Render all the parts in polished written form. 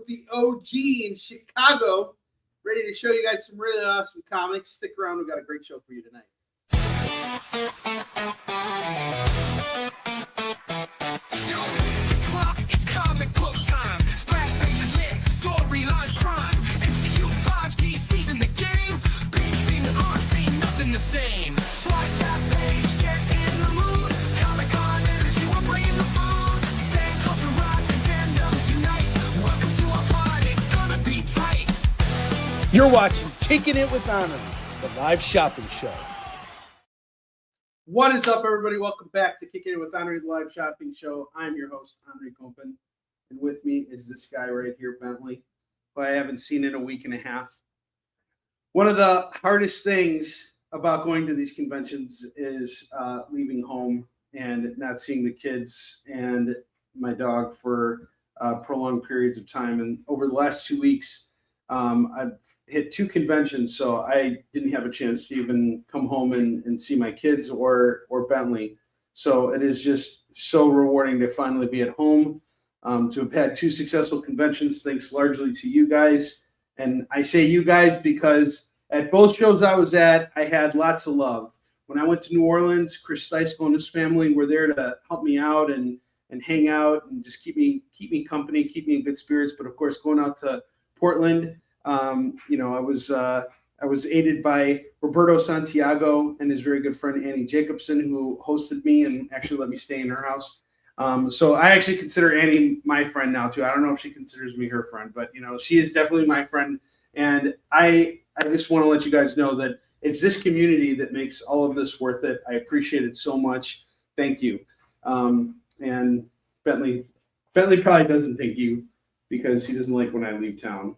with the OG in Chicago, ready to show you guys some really awesome comics. Stick around. We've got a great show for you tonight. The clock is comic book time. Splash pages lit, storylines crime. MCU 5G season the game. Being on, ain't nothing the same. Swipe that page, get in the mood. Comic-Con energy, we're bringing the food. Fan culture rise and fandoms unite. Welcome to our party, it's gonna be tight. You're watching Kickin It With Onrie, the live shopping show. What is up, everybody? Welcome back to Kickin It With Onrie, the live shopping show. I'm your host, Onrie Compen, and with me is this guy right here, Bentley, who I haven't seen in a week and a half. One of the hardest things about going to these conventions is leaving home and not seeing the kids and my dog for prolonged periods of time. And over the last 2 weeks, I've hit 2 conventions, so I didn't have a chance to even come home and see my kids or Bentley. So it is just so rewarding to finally be at home, to have had 2 successful conventions, thanks largely to you guys. And I say you guys because at both shows I was at, I had lots of love. When I went to New Orleans, Chris Steisko and his family were there to help me out and hang out and just keep me company, keep me in good spirits. But of course, going out to Portland, I was aided by Roberto Santiago and his very good friend Annie Jacobson, who hosted me and actually let me stay in her house. So I actually consider Annie my friend now too. I don't know if she considers me her friend, but she is definitely my friend. And I just want to let you guys know that it's this community that makes all of this worth it. I appreciate it so much. Thank you. And Bentley probably doesn't thank you because he doesn't like when I leave town.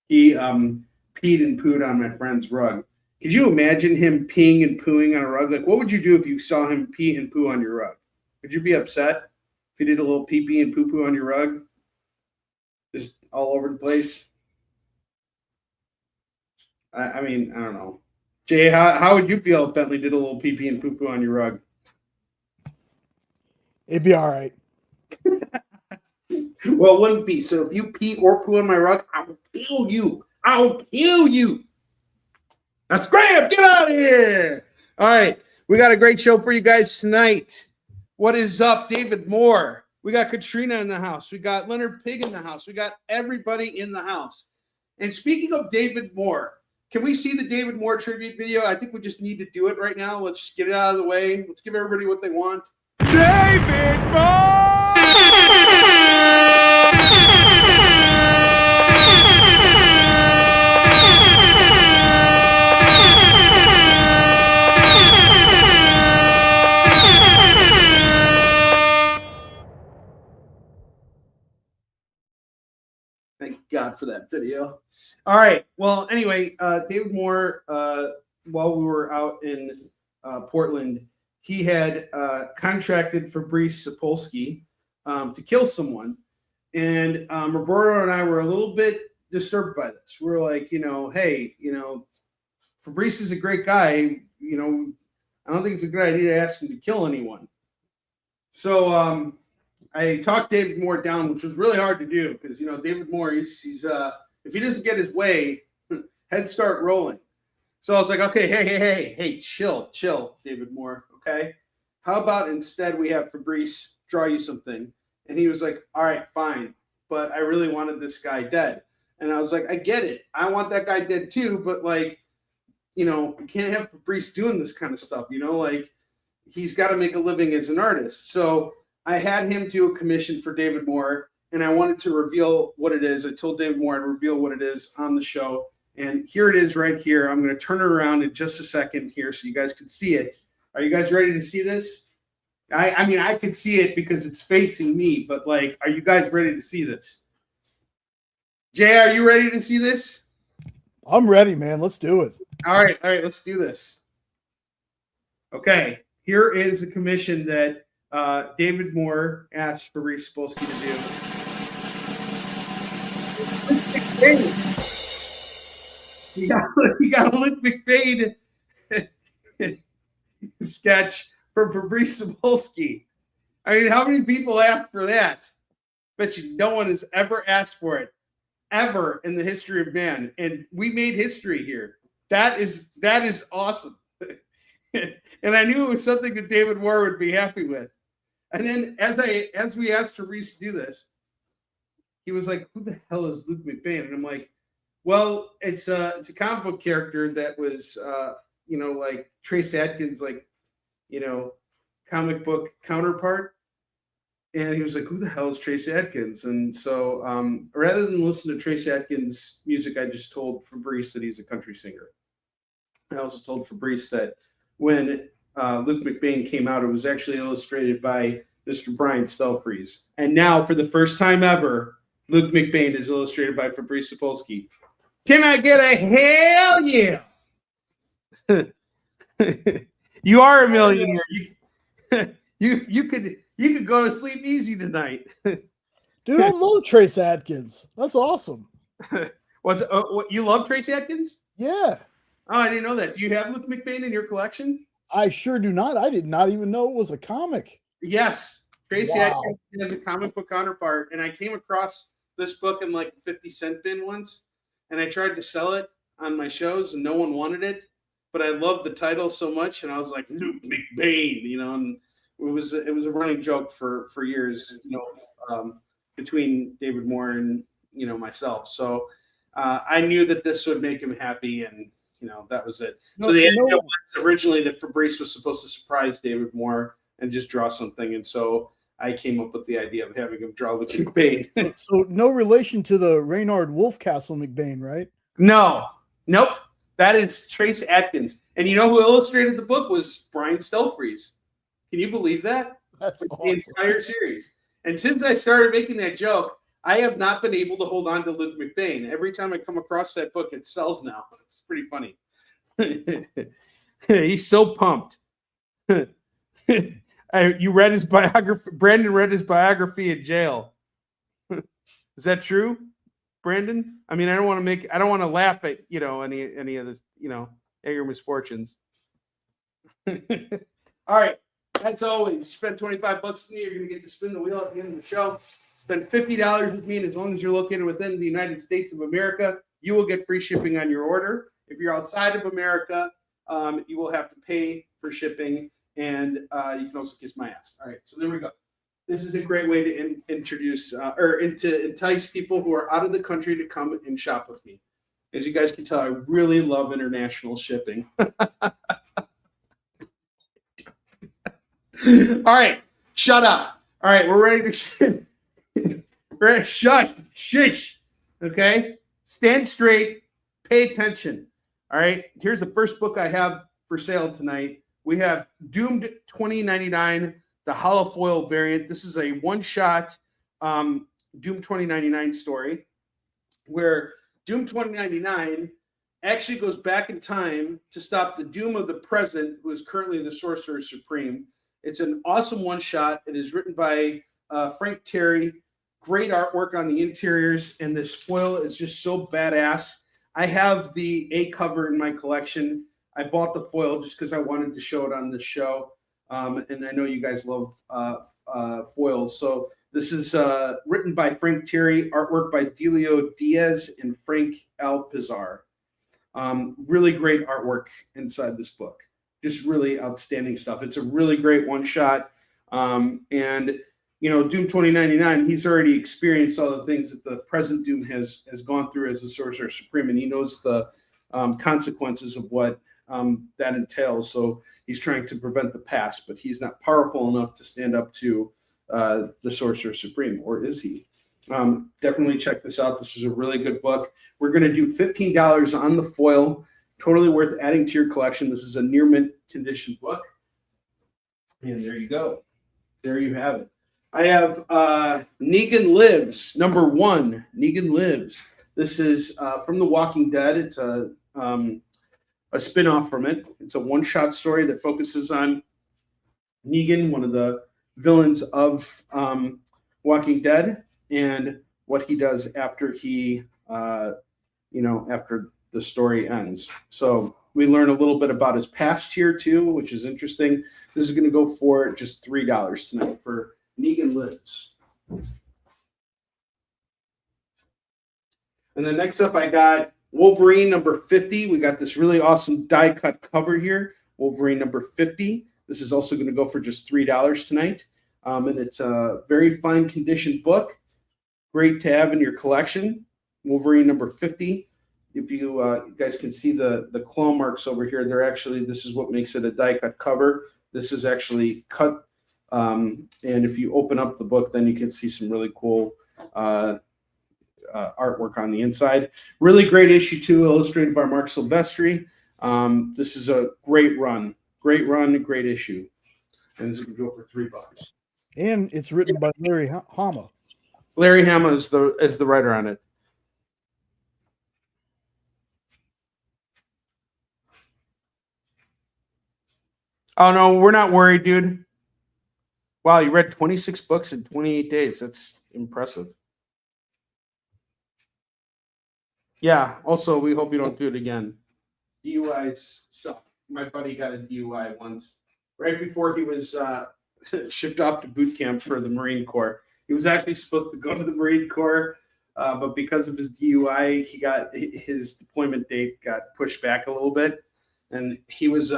He peed and pooed on my friend's rug. Could you imagine him peeing and pooing on a rug? Like, what would you do if you saw him pee and poo on your rug? Would you be upset if he did a little pee-pee and poo-poo on your rug? Just all over the place? I mean, I don't know. Jay, how would you feel if Bentley did a little pee-pee and poo-poo on your rug? It'd be all right. Well, it wouldn't be. So if you pee or poo on my rug, I will kill you. I'll kill you. Now, Scram, get out of here. All right. We got a great show for you guys tonight. What is up, David Moore? We got Katrina in the house. We got Leonard Pig in the house. We got everybody in the house. And speaking of David Moore, can we see the David Moore tribute video? I think we just need to do it right now. Let's just get it out of the way. Let's give everybody what they want. David Moore! Thank God for that video. All right. Well, anyway, David Moore, while we were out in Portland, he had contracted Fabrice Sapolsky to kill someone. And Roberto and I were a little bit disturbed by this. We were like, hey, Fabrice is a great guy. I don't think it's a good idea to ask him to kill anyone. So I talked David Moore down, which was really hard to do because, David Moore, he's if he doesn't get his way, heads start rolling. So I was like, okay, hey, chill, David Moore, okay? How about instead we have Fabrice draw you something? And he was like, all right, fine, but I really wanted this guy dead. And I was like, I get it. I want that guy dead too, but we can't have Fabrice doing this kind of stuff, he's got to make a living as an artist. So I had him do a commission for David Moore, and I wanted to reveal what it is. I told David Moore I'd reveal what it is on the show. And here it is right here. I'm going to turn it around in just a second here so you guys can see it. Are you guys ready to see this? I mean, I could see it because it's facing me, but are you guys ready to see this? Jay, are you ready to see this? I'm ready, man. Let's do it. All right, let's do this. Okay, here is the commission that David Moore asked Fabrice Sapolsky to do. He got a Luke McBain sketch from Fabrice Sapolsky. I mean, how many people asked for that? Bet you no one has ever asked for it. ever in the history of man, and we made history here. That is awesome. And I knew it was something that David Moore would be happy with. And then as we asked Reese to do this, he was like, "Who the hell is Luke McBain?" And I'm like, "Well, it's a comic book character that was like Trace Adkins, like, comic book counterpart." And he was like, "Who the hell is Trace Adkins?" And so rather than listen to Trace Adkins' music, I just told Fabrice that he's a country singer. I also told Fabrice that when Luke McBain came out, it was actually illustrated by Mr. Brian Stelfreeze. And now, for the first time ever, Luke McBain is illustrated by Fabrice Sapolsky. Can I get a hell yeah? You are a millionaire. You could go to sleep easy tonight. Dude, I love Trace Adkins. That's awesome. What you love Trace Adkins? Yeah. Oh, I didn't know that. Do you have Luke McBain in your collection? I sure do not. I did not even know it was a comic. Yes. Tracy Wow. Adkins has a comic book counterpart, and I came across this book in like a 50-cent bin once, and I tried to sell it on my shows, and no one wanted it. But I loved the title so much, and I was like, Luke McBain, and it was a running joke for years, between David Moore and myself. So I knew that this would make him happy, and that was it. So the idea was originally that Fabrice was supposed to surprise David Moore and just draw something, and so I came up with the idea of having him draw Luke McBain. So no relation to the Reynard Wolfcastle McBain, right? No, nope. That is Trace Adkins, and you know who illustrated the book was Brian Stelfreeze. Can you believe that? That's The awesome. entire series. And since I started making that joke, I have not been able to hold on to Luke McBain. Every time I come across that book, it sells now. It's pretty funny. He's so pumped. You read his biography. Brandon read his biography in jail. Is that true, Brandon? I mean, I don't want to laugh at any of this, at your misfortunes. All right. As always, spend $25 with me. You're going to get to spin the wheel at the end of the show. Spend $50 with me, and as long as you're located within the United States of America, you will get free shipping on your order. If you're outside of America, you will have to pay for shipping, and you can also kiss my ass. All right, so there we go. This is a great way to introduce to entice people who are out of the country to come and shop with me. As you guys can tell, I really love international shipping. All right, shut up. All right, we're ready to shush. Okay, stand straight, pay attention. All right, here's the first book I have for sale tonight. We have Doomed 2099, the hollow foil variant. This is a one-shot Doom 2099 story where Doom 2099 actually goes back in time to stop the doom of the present, who is currently the Sorcerer Supreme. It's an awesome one-shot. It is written by Frank Terry. Great artwork on the interiors, and this foil is just so badass. I have the A cover in my collection. I bought the foil just because I wanted to show it on this show, and I know you guys love foils. So this is written by Frank Terry, artwork by Delio Diaz and Frank Alpizar. Really great artwork inside this book. Just really outstanding stuff. It's a really great one-shot. And, Doom 2099, he's already experienced all the things that the present Doom has gone through as a Sorcerer Supreme, and he knows the consequences of what that entails. So he's trying to prevent the past, but he's not powerful enough to stand up to the Sorcerer Supreme, or is he? Definitely check this out. This is a really good book. We're going to do $15 on the foil. Totally worth adding to your collection. This is a near mint condition book. And there you go. There you have it. I have Negan Lives, number 1. Negan Lives. This is from The Walking Dead. It's a spin-off from it. It's a one-shot story that focuses on Negan, one of the villains of Walking Dead, and what he does after he, after the story ends. So we learn a little bit about his past here too, which is interesting. This is going to go for just $3 tonight for Negan Lives. And then next up, I got Wolverine number 50. We got this really awesome die cut cover here. Wolverine number 50. This is also going to go for just $3 tonight. And it's a very fine condition book. Great to have in your collection. Wolverine number 50. If you guys can see the claw marks over here, they're actually, this is what makes it a die cut cover. This is actually cut. And if you open up the book, then you can see some really cool artwork on the inside. Really great issue too, illustrated by Mark Silvestri. This is a great run, great issue. And this is going to go for $3. And it's written by Larry Hama. Larry Hama is the writer on it. Oh no, we're not worried, dude. Wow, you read 26 books in 28 days. That's impressive. Yeah, also, we hope you don't do it again. DUIs suck. My buddy got a DUI once, right before he was shipped off to boot camp for the Marine Corps. He was actually supposed to go to the Marine Corps, but because of his DUI, his deployment date got pushed back a little bit. And he was,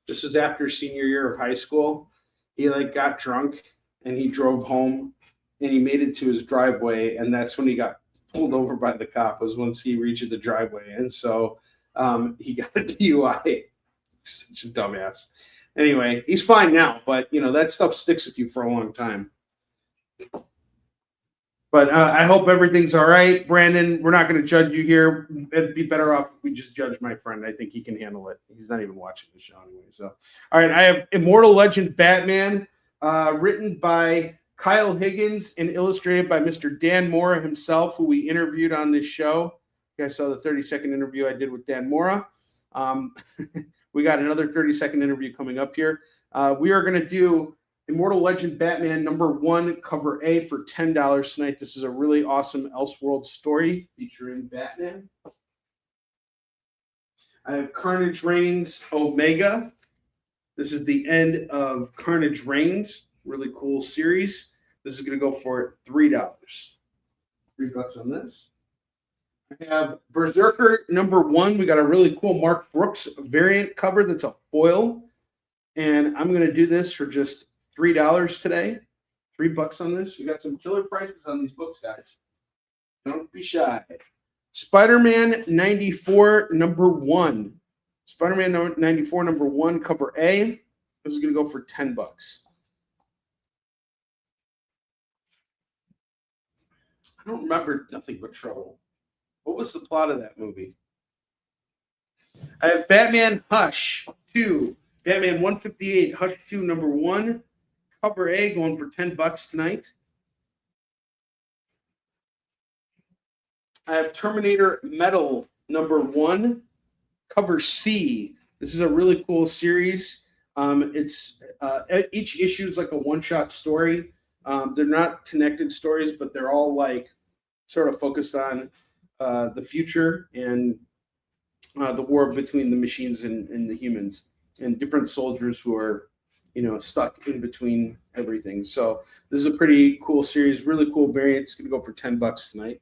this was after senior year of high school. He got drunk and he drove home and he made it to his driveway. And that's when he got pulled over by the cop, was once he reached the driveway. And so he got a DUI. Such a dumbass. Anyway, he's fine now, but that stuff sticks with you for a long time. But I hope everything's all right. Brandon, we're not going to judge you here. It'd be better off if we just judge my friend. I think he can handle it. He's not even watching the show anyway. So, all right, I have Immortal Legend Batman, written by Kyle Higgins and illustrated by Mr. Dan Mora himself, who we interviewed on this show. You guys saw the 30-second interview I did with Dan Mora. We got another 30-second interview coming up here. We are going to do Immortal Legend Batman #1 cover A for $10 tonight. This is a really awesome Elseworld story featuring Batman. I have Carnage Reigns Omega. This is the end of Carnage Reigns. Really cool series. This is going to go for $3. $3 on this. I have Berserker #1. We got a really cool Mark Brooks variant cover that's a foil. And I'm going to do this for just $3 today. $3 on this. We got some killer prices on these books, guys. Don't be shy. Spider-Man 94 #1. Spider-Man 94 #1 cover A. This is going to go for $10. I don't remember Nothing But Trouble. What was the plot of that movie? I have Batman Hush 2. Batman 158 Hush 2 #1. Cover A going for $10 tonight. I have Terminator Metal #1. Cover C. This is a really cool series. It's each issue is like a one-shot story. They're not connected stories, but they're all sort of focused on the future and the war between the machines and the humans, and different soldiers who are stuck in between everything. So this is a pretty cool series, really cool variant. It's going to go for $10 tonight.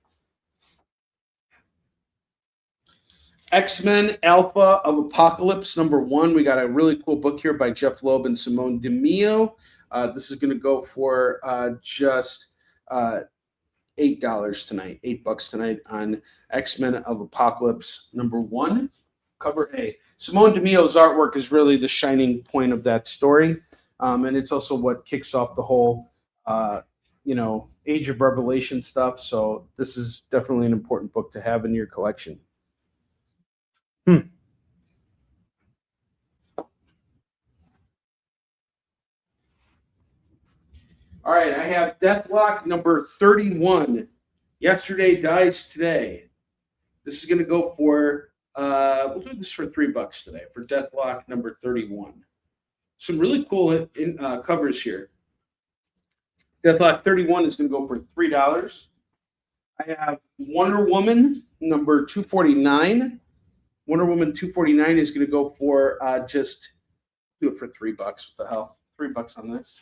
X-Men Alpha of Apocalypse #1. We got a really cool book here by Jeff Loeb and Simone DeMio. This is going to go for just $8 tonight. $8 tonight on X-Men of Apocalypse #1. Cover A. Simone DeMio's artwork is really the shining point of that story. And it's also what kicks off the whole, Age of Revelation stuff. So this is definitely an important book to have in your collection. All right, I have Deathlock #31. Yesterday Dies Today. This is going to go for, we'll do this for $3 today, for Deathlock #31. Some really cool covers here. Deathlock 31 is going to go for $3. I have Wonder Woman #249. Wonder Woman 249 is going to go for just do it for $3. What the hell? $3 on this.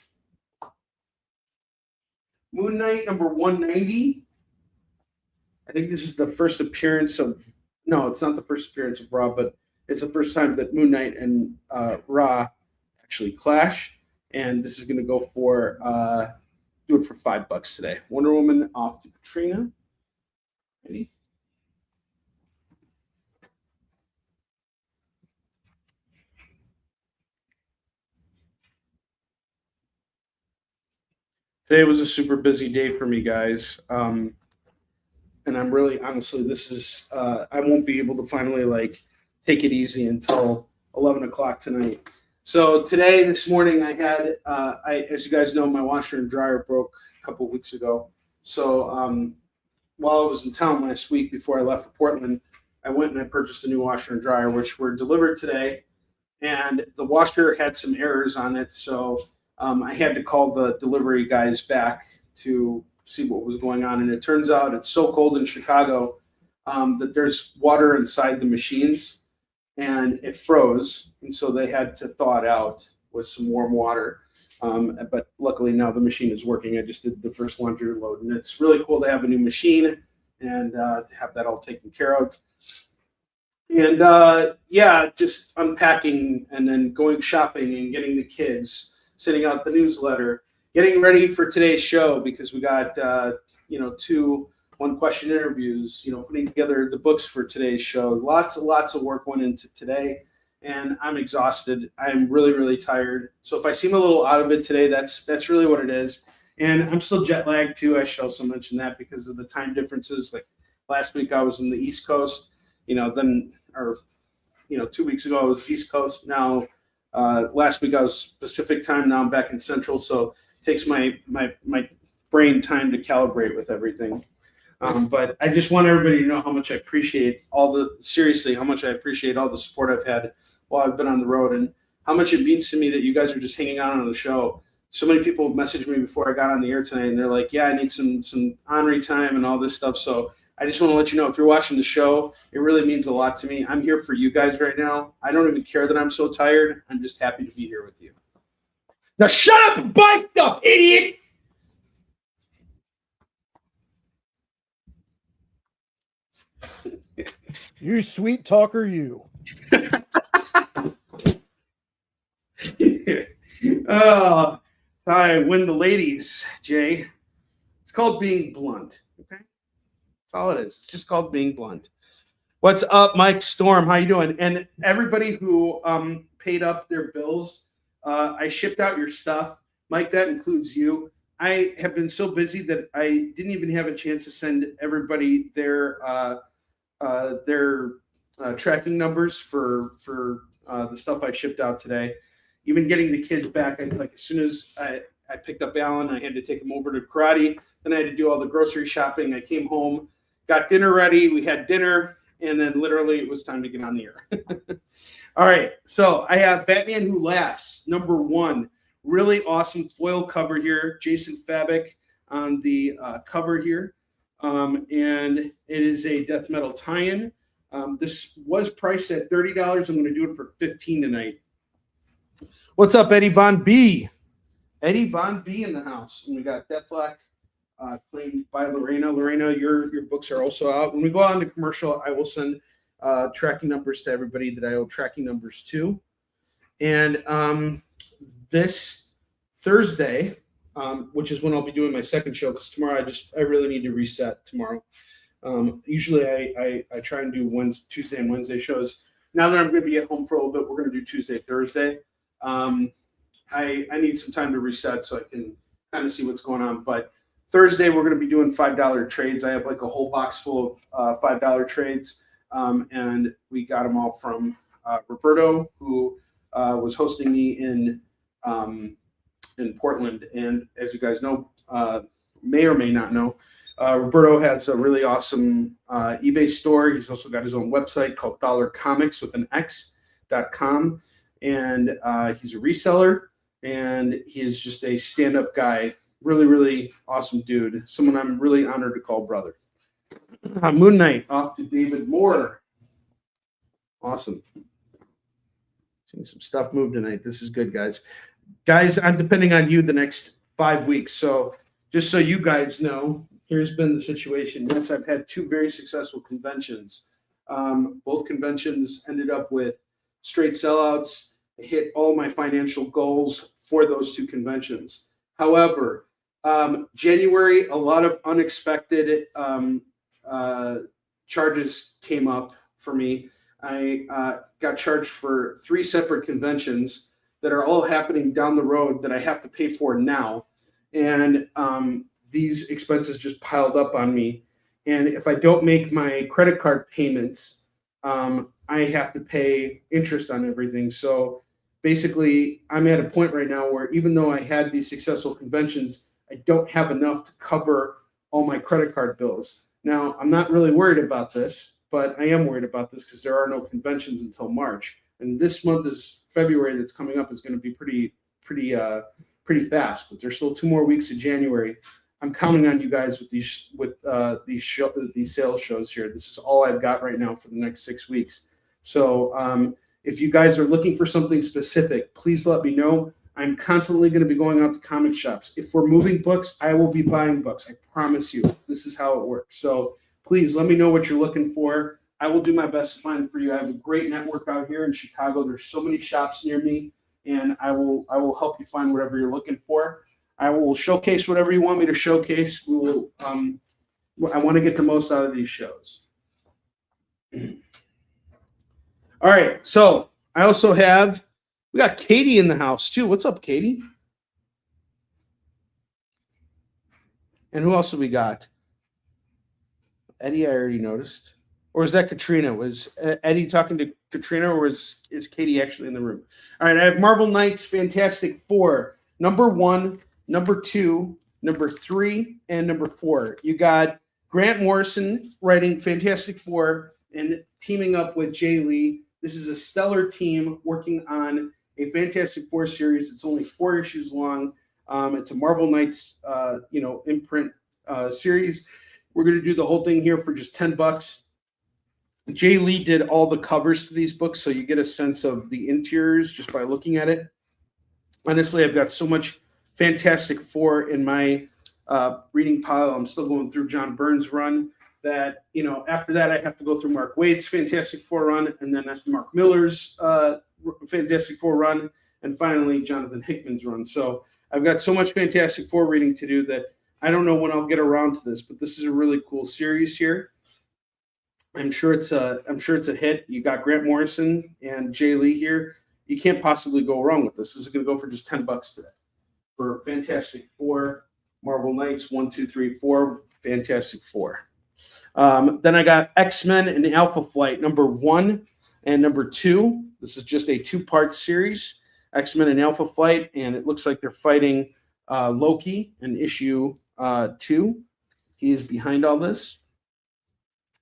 Moon Knight #190. I think this is the first appearance of. No, it's not the first appearance of Raw, but it's the first time that Moon Knight and Raw actually clash. And this is going to go for do it for $5 today. Wonder Woman off to Katrina. Ready? Today was a super busy day for me, guys. And I'm really, honestly, this is, I won't be able to finally like take it easy until 11 o'clock tonight. So today, this morning, I had, as you guys know, my washer and dryer broke a couple of weeks ago. So while I was in town last week before I left for Portland, I went and I purchased a new washer and dryer, which were delivered today. And the washer had some errors on it. So I had to call the delivery guys back to see what was going on. And it turns out it's so cold in Chicago that there's water inside the machines and it froze. And so they had to thaw it out with some warm water. But luckily now the machine is working. I just did the first laundry load and it's really cool to have a new machine and have that all taken care of. And yeah, just unpacking and then going shopping and getting the kids, sending out the newsletter, getting ready for today's show because we got, 2 one-question interviews, putting together the books for today's show. Lots of work went into today, and I'm exhausted. I'm really, really tired. So if I seem a little out of it today, that's really what it is. And I'm still jet lagged too. I should also mention that because of the time differences. Like last week I was in the East Coast, then 2 weeks ago I was East Coast. Now last week I was Pacific time. Now I'm back in Central. So it takes my brain time to calibrate with everything. But I just want everybody to know how much I appreciate how much I appreciate all the support I've had while I've been on the road and how much it means to me that you guys are just hanging out on the show. So many people messaged me before I got on the air tonight and they're like, yeah, I need some Onrie time and all this stuff. So I just want to let you know, if you're watching the show, it really means a lot to me. I'm here for you guys right now. I don't even care that I'm so tired. I'm just happy to be here with you. Now shut up and buy stuff, idiot! You sweet talker, you. Oh, I win the ladies, Jay. It's called being blunt. Okay, that's all it is. It's just called being blunt. What's up, Mike Storm? How you doing? And everybody who paid up their bills, I shipped out your stuff, Mike. That includes you. I have been so busy that I didn't even have a chance to send everybody their tracking numbers for the stuff I shipped out today. Even getting the kids back, as soon as I picked up Alan, I had to take him over to karate. Then I had to do all the grocery shopping. I came home, got dinner ready. We had dinner, and then literally it was time to get on the air. All right, so I have Batman Who Laughs, #1. Really awesome foil cover here. Jason Fabik on the cover here. And it is a death metal tie-in. This was priced at $30. I'm going to do it for $15 tonight. What's up, Eddie Von B? Eddie Von B in the house. And we got Deathlock claimed by Lorena. Lorena, your books are also out. When we go on to commercial, I will send tracking numbers to everybody that I owe tracking numbers to. And this Thursday, which is when I'll be doing my second show, because tomorrow I really need to reset tomorrow. Usually I try and do Tuesday and Wednesday shows. Now that I'm going to be at home for a little bit, we're going to do Tuesday, Thursday. I need some time to reset so I can kind of see what's going on. But Thursday, we're going to be doing $5 trades. I have like a whole box full of $5 trades. And we got them all from Roberto, who was hosting me in Portland. And as you guys know, may or may not know, Roberto has a really awesome eBay store. He's also got his own website called $Comics with an X.com. And he's a reseller, and he is just a stand-up guy. Really, really awesome dude. Someone I'm really honored to call brother. Moon Knight off to David Moore. Awesome. Seeing some stuff move tonight. This is good, guys. Guys, I'm depending on you the next 5 weeks. So just so you guys know, here's been the situation. Yes, I've had 2 very successful conventions. Both conventions ended up with straight sellouts. I hit all my financial goals for those 2 conventions. However, January, a lot of unexpected charges came up for me. I got charged for 3 separate conventions that are all happening down the road that I have to pay for now. And these expenses just piled up on me. And if I don't make my credit card payments, I have to pay interest on everything. So basically, I'm at a point right now where even though I had these successful conventions, I don't have enough to cover all my credit card bills. Now, I'm not really worried about this, but I am worried about this because there are no conventions until March. And this month is February that's coming up is going to be pretty fast, but there's still 2 more weeks of January. I'm counting on you guys with these sales shows here. This is all I've got right now for the next 6 weeks. So if you guys are looking for something specific, please let me know. I'm constantly going to be going out to comic shops. If we're moving books, I will be buying books. I promise you. This is how it works. So please let me know what you're looking for. I will do my best to find it for you. I have a great network out here in Chicago. There's so many shops near me, and I will help you find whatever you're looking for. I will showcase whatever you want me to showcase. We will. I want to get the most out of these shows. All right. So I also have. We got Katie in the house too. What's up, Katie? And who else do we got? Eddie, I already noticed. Or is that Katrina? Was Eddie talking to Katrina, or is Katie actually in the room? All right, I have Marvel Knights Fantastic Four, number 1, number 2, number 3, and number 4. You got Grant Morrison writing Fantastic Four and teaming up with Jay Lee. This is a stellar team working on a Fantastic Four series. It's only 4 issues long. It's a Marvel Knights, imprint series. We're going to do the whole thing here for just $10. Jay Lee did all the covers to these books, so you get a sense of the interiors just by looking at it. Honestly, I've got so much Fantastic Four in my reading pile. I'm still going through John Byrne's run that, after that I have to go through Mark Waid's Fantastic Four run, and then that's Mark Miller's Fantastic Four run, and finally Jonathan Hickman's run. So I've got so much Fantastic Four reading to do that I don't know when I'll get around to this, but this is a really cool series here. I'm sure it's a hit. You got Grant Morrison and Jay Lee here. You can't possibly go wrong with this. This is going to go for just $10 today for Fantastic Four, Marvel Knights 1, 2, 3, 4, Fantastic Four. Then I got X-Men and Alpha Flight number 1 and number 2. This is just a 2-part series, X-Men and Alpha Flight, and it looks like they're fighting Loki in issue 2. He is behind all this.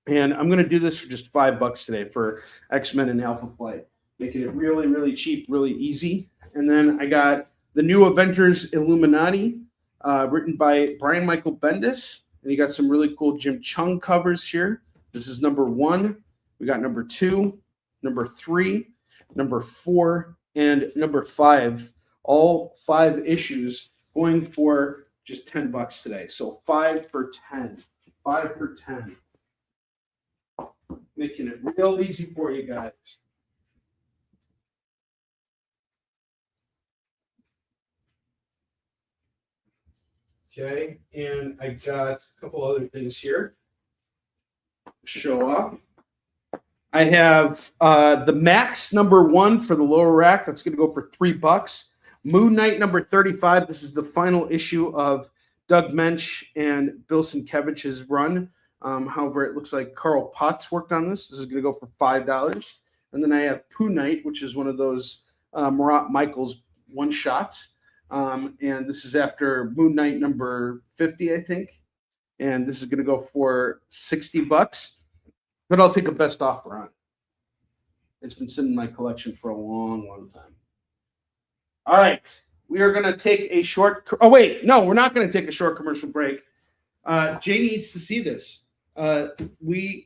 And I'm going to do this for just $5 today for X-Men and Alpha Flight, making it really, really cheap, really easy. And then I got the new Avengers Illuminati, written by Brian Michael Bendis. And you got some really cool Jim Chung covers here. This is number 1. We got number 2, number 3, number 4, and number 5. All 5 issues going for just $10 today. So 5 for 10. 5 for 10. Making it real easy for you guys. Okay, and I got a couple other things here. Show up. I have the Max number 1 for the lower rack. That's going to go for $3. Moon Knight number 35. This is the final issue of Doug Mensch and Bill Sienkiewicz's run. However, it looks like Carl Potts worked on this. This is going to go for $5. And then I have Pooh Knight, which is one of those Marat Michaels one-shots. And this is after Moon Knight number 50, I think. And this is going to go for $60. But I'll take a best offer on it. It's been sitting in my collection for a long, long time. All right. We are going to take a short... Oh, wait. No, we're not going to take a short commercial break. Jay needs to see this. You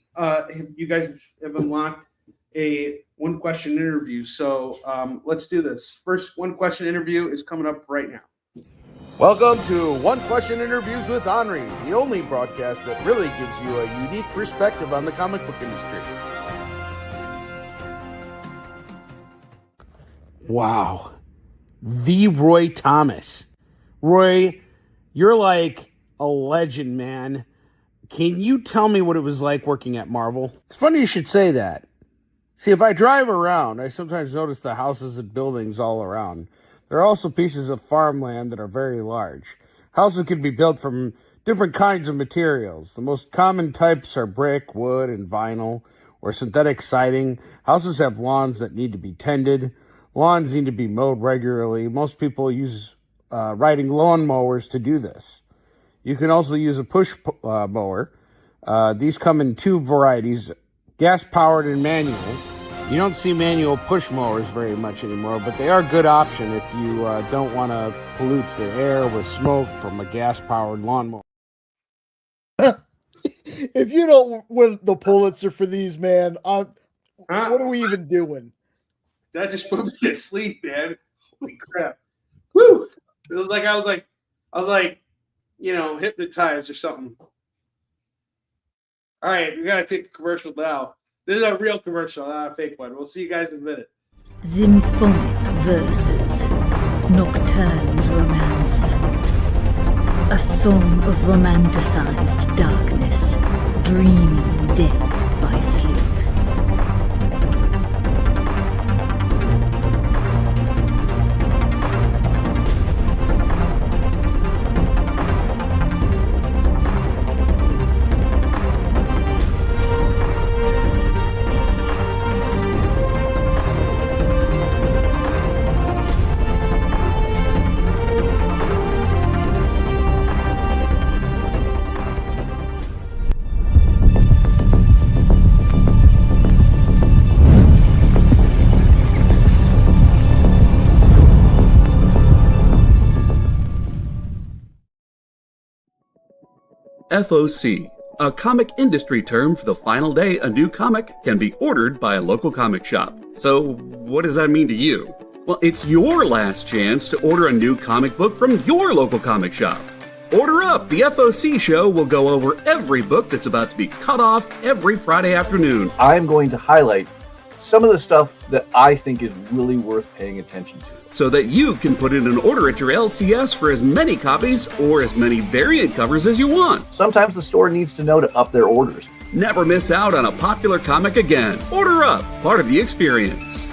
guys have unlocked a 1-question interview. So let's do this. First 1-question interview is coming up right now. Welcome to One Question Interviews with Onrie, the only broadcast that really gives you a unique perspective on the comic book industry. Wow. The Roy Thomas. Roy, you're like a legend, man. Can you tell me what it was like working at Marvel? It's funny you should say that. See, if I drive around, I sometimes notice the houses and buildings all around. There are also pieces of farmland that are very large. Houses can be built from different kinds of materials. The most common types are brick, wood, and vinyl, or synthetic siding. Houses have lawns that need to be tended. Lawns need to be mowed regularly. Most people use riding lawn mowers to do this. You can also use a push mower. These come in two varieties, gas-powered and manual. You don't see manual push mowers very much anymore, but they are a good option if you don't want to pollute the air with smoke from a gas-powered lawnmower. If you don't win the Pulitzer for these, man, what are we even doing? That just put me to sleep, man. Holy crap. Woo! It was like I was like, you know, hypnotized or something. All right, we gotta take a commercial now. This is a real commercial, not a fake one. We'll see you guys in a minute. Symphonic verses, Nocturne's romance. A song of romanticized darkness, dreaming death by sleep. FOC, a comic industry term for the final day a new comic can be ordered by a local comic shop. So, what does that mean to you? Well, it's your last chance to order a new comic book from your local comic shop. Order up! The FOC show will go over every book that's about to be cut off every Friday afternoon. I'm going to highlight some of the stuff that I think is really worth paying attention to, so that you can put in an order at your LCS for as many copies or as many variant covers as you want. Sometimes the store needs to know to up their orders. Never miss out on a popular comic again. Order up, part of the experience.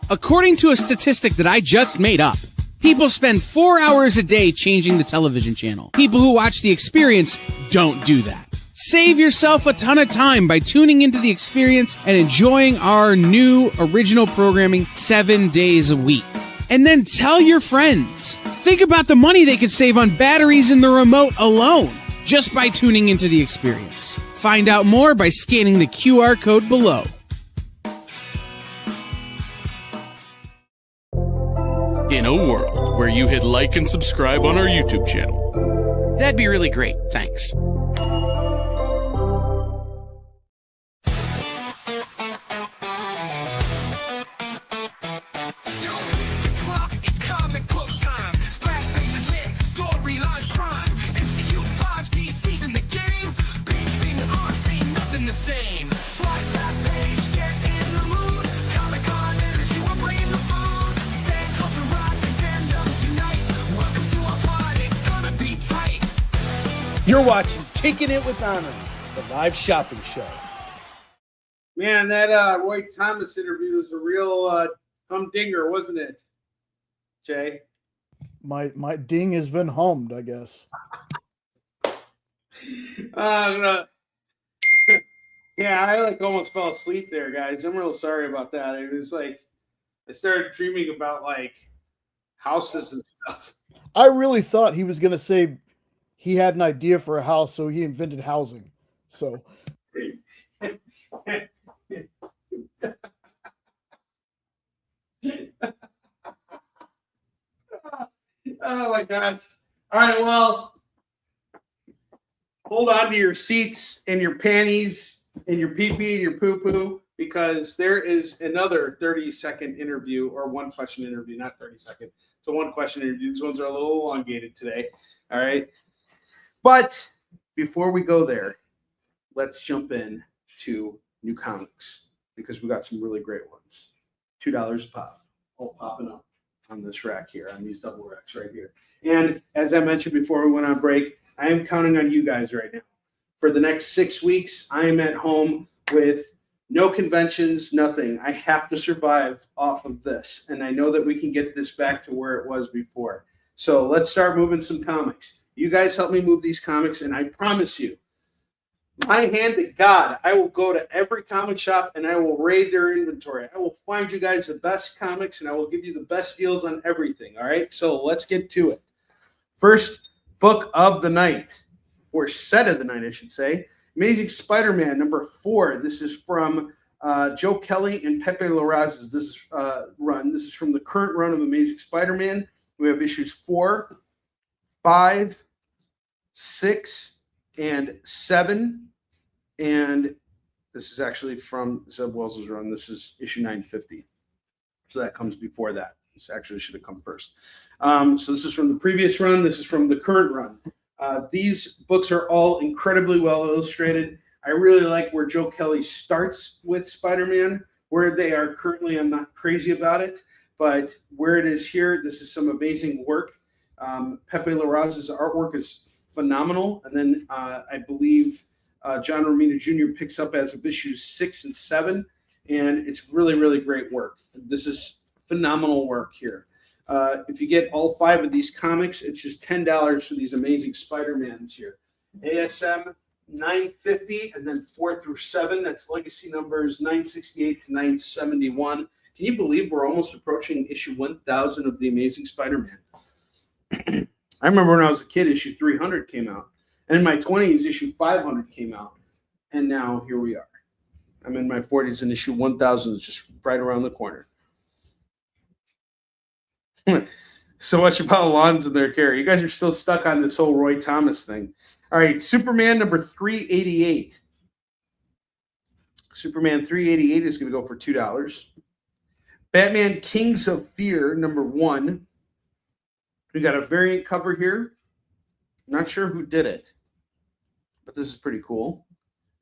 According to a statistic that I just made up, people spend 4 hours a day changing the television channel. People who watch The Experience don't do that. Save yourself a ton of time by tuning into The Experience and enjoying our new original programming 7 days a week. And then tell your friends. Think about the money they could save on batteries in the remote alone just by tuning into The Experience. Find out more by scanning the QR code below. In a world where you hit like and subscribe on our YouTube channel. That'd be really great. Thanks. You're watching Kickin It With Onrie, the live shopping show. Man, that Roy Thomas interview was a real humdinger, wasn't it, Jay? My ding has been hummed, I guess. Yeah, I like almost fell asleep there, guys. I'm real sorry about that. It was like I started dreaming about like houses and stuff. I really thought he was going to say he had an idea for a house, so he invented housing. So, oh my gosh. All right, well, hold on to your seats and your panties and your pee-pee and your poo-poo because there is another 30-second interview or one question interview, not 30-second. It's a one question interview. These ones are a little elongated today. All right. But before we go there, let's jump in to new comics because we got some really great ones. $2 a pop. All popping up on this rack here, on these double racks right here. And as I mentioned before we went on break, I am counting on you guys right now. For the next 6 weeks, I am at home with no conventions, nothing. I have to survive off of this. And I know that we can get this back to where it was before. So let's start moving some comics. You guys help me move these comics, and I promise you, my hand to God, I will go to every comic shop and I will raid their inventory. I will find you guys the best comics and I will give you the best deals on everything. All right, so let's get to it. First book of the night, or set of the night, I should say. Amazing Spider-Man number 4. This is from Joe Kelly and Pepe Larraz's run. This is from the current run of Amazing Spider-Man. We have issues 4, 5, 6, and 7. And this is actually from Zeb Wells' run. This is issue 950. So that comes before that. This actually should have come first. So this is from the previous run. This is from the current run. These books are all incredibly well illustrated. I really like where Joe Kelly starts with Spider-Man. Where they are currently, I'm not crazy about it. But where it is here, this is some amazing work. Pepe Larraz's artwork is phenomenal. And then I believe John Romita Jr. picks up as of issues 6 and 7. And it's really, really great work. This is phenomenal work here. If you get all 5 of these comics, it's just $10 for these amazing Spider-Mans here. ASM 950 and then 4 through 7. That's legacy numbers 968 to 971. Can you believe we're almost approaching issue 1000 of The Amazing Spider-Man? I remember when I was a kid, issue 300 came out. And in my 20s, issue 500 came out. And now here we are. I'm in my 40s and issue 1000 is just right around the corner. So much about lawns and their care. You guys are still stuck on this whole Roy Thomas thing. All right, Superman number 388. Superman 388 is going to go for $2. Batman Kings of Fear number 1. We got a variant cover here. Not sure who did it, but this is pretty cool.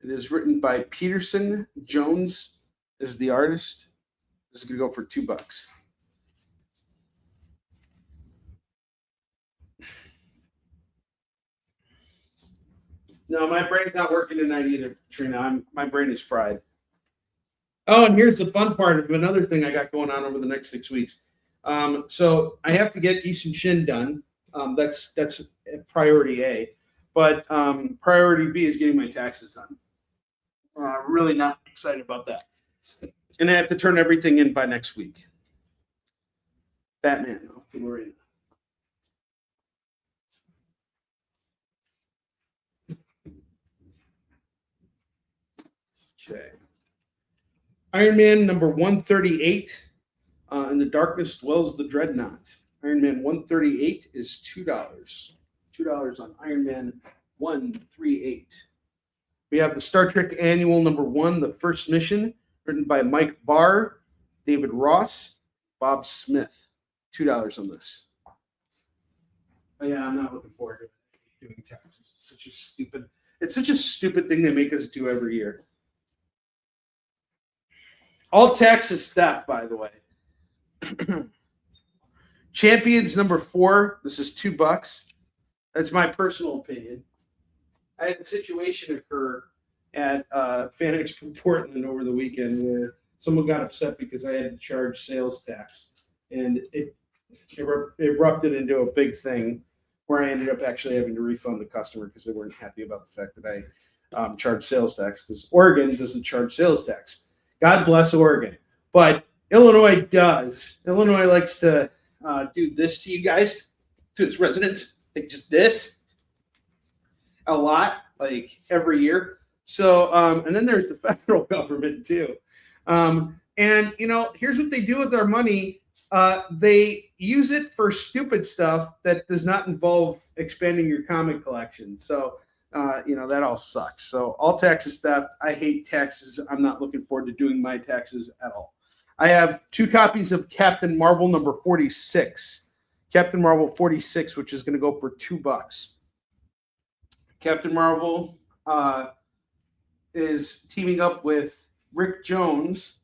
It is written by Peterson. Jones is the artist. This is going to go for $2. No, my brain's not working tonight either, Trina. My brain is fried. Oh, and here's the fun part of another thing I got going on over the next 6 weeks. So I have to get Eastern Shin done. That's priority A. But priority B is getting my taxes done. Really not excited about that. And I have to turn everything in by next week. Batman. Okay. Iron Man number 138. In the darkness dwells the dreadnought. Iron Man 138 is $2. $2 on Iron Man 138. We have the Star Trek Annual number 1, The First Mission, written by Mike Barr, David Ross, Bob Smith. $2 on this. Oh, yeah, I'm not looking forward to doing taxes. It's such a stupid thing they make us do every year. All taxes theft, by the way. Champions number 4. This is $2. That's my personal opinion. I had a situation occur at Fan Expo Portland over the weekend where someone got upset because I had to charge sales tax, and it erupted into a big thing where I ended up actually having to refund the customer because they weren't happy about the fact that I charged sales tax, because Oregon doesn't charge sales tax. God bless Oregon. But Illinois does. Illinois likes to do this to you guys, to its residents, like just this a lot, like every year. So, and then there's the federal government too. And, you know, here's what they do with their money. They use it for stupid stuff that does not involve expanding your comic collection. So that all sucks. So all taxes theft. I hate taxes. I'm not looking forward to doing my taxes at all. I have 2 copies of Captain Marvel number 46. Captain Marvel 46, which is going to go for $2. Captain Marvel is teaming up with Rick Jones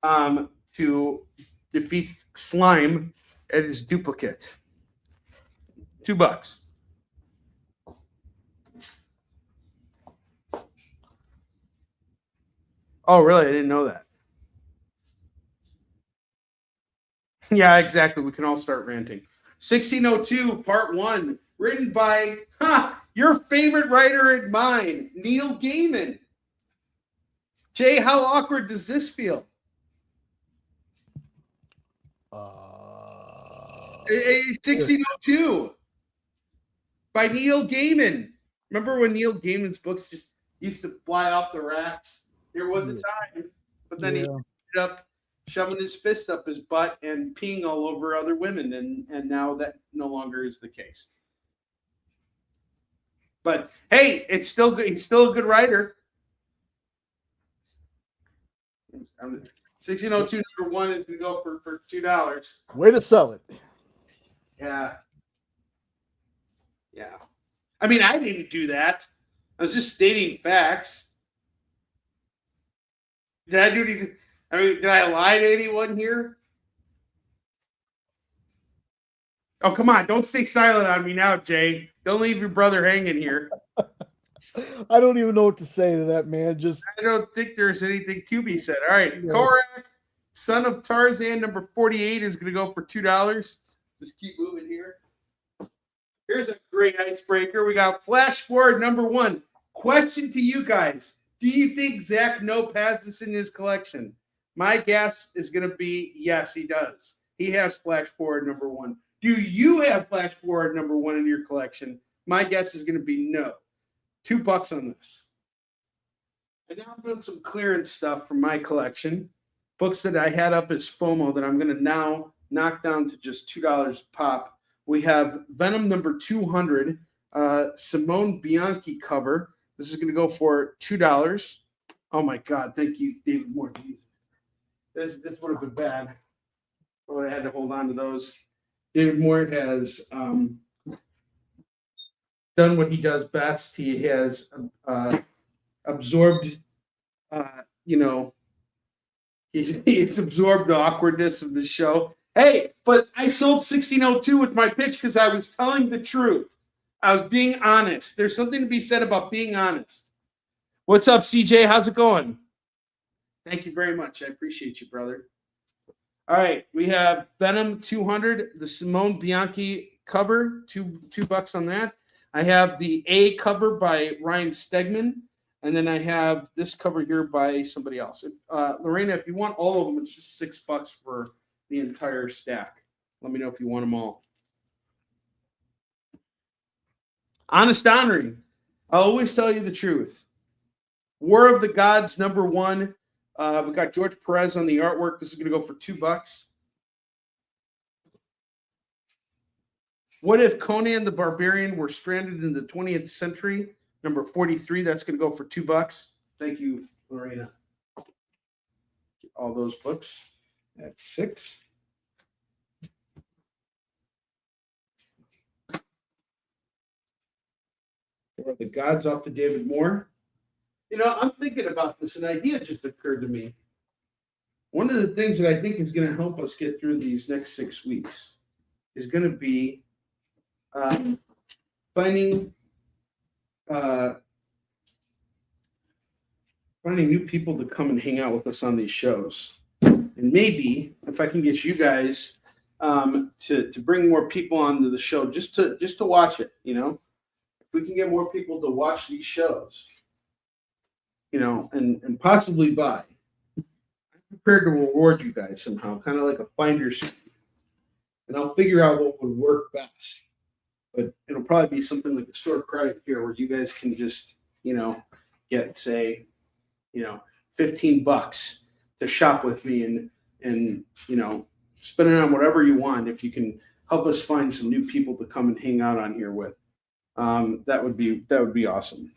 to defeat Slime and his duplicate. $2. Oh, really? I didn't know that. Yeah, exactly. We can all start ranting. 1602, Part 1, written by your favorite writer and mine, Neil Gaiman. Jay, how awkward does this feel? 1602 by Neil Gaiman. Remember when Neil Gaiman's books just used to fly off the racks? There was a time, but then he ended up shoving his fist up his butt and peeing all over other women, and now that no longer is the case. But hey, it's still good. He's still a good writer. 1602 number 1 is going to go for $2. Way to sell it. Yeah. I mean, I didn't do that. I was just stating facts. Did I do anything? I mean, did I lie to anyone here? Oh, come on. Don't stay silent on me now, Jay. Don't leave your brother hanging here. I don't even know what to say to that, man. I don't think there's anything to be said. All right. Yeah. Korak, son of Tarzan, number 48 is going to go for $2. Just keep moving here. Here's a great icebreaker. We got Flash Forward number 1. Question to you guys. Do you think Zach Nope has this in his collection? My guess is going to be yes, he does. He has Flash Forward number 1. Do you have Flash Forward number 1 in your collection? My guess is going to be no. $2 on this. And now I'm doing some clearance stuff from my collection. Books that I had up as FOMO that I'm going to now knock down to just $2 pop. We have Venom number 200, Simone Bianchi cover. This is going to go for $2. Oh my God! Thank you, David Moore. This would have been bad. I would have had to hold on to those. David Moore has done what he does best. He has absorbed, he's absorbed the awkwardness of the show. Hey, but I sold 1602 with my pitch because I was telling the truth. I was being honest. There's something to be said about being honest. What's up, CJ? How's it going? Thank you very much. I appreciate you, brother. All right, we have Venom 200, the Simone Bianchi cover, $2 on that. I have the A cover by Ryan Stegman, and then I have this cover here by somebody else. Lorena, if you want all of them, it's just $6 for the entire stack. Let me know if you want them all. Honest Onrie. I'll always tell you the truth. War of the Gods, number 1. We got George Perez on the artwork. This is going to go for $2. What if Conan the Barbarian were stranded in the 20th century? Number 43. That's going to go for $2. Thank you, Lorena. All those books. That's 6. War of the Gods off to David Moore. I'm thinking about this. An idea just occurred to me. One of the things that I think is going to help us get through these next 6 weeks is going to be finding new people to come and hang out with us on these shows. And maybe if I can get you guys to bring more people onto the show just to watch it, if we can get more people to watch these shows, and possibly buy. I'm prepared to reward you guys somehow, kind of like a finder's fee. And I'll figure out what would work best. But it'll probably be something like a store credit here where you guys can just, get, say, $15 to shop with me and spend it on whatever you want. If you can help us find some new people to come and hang out on here with, that would be awesome.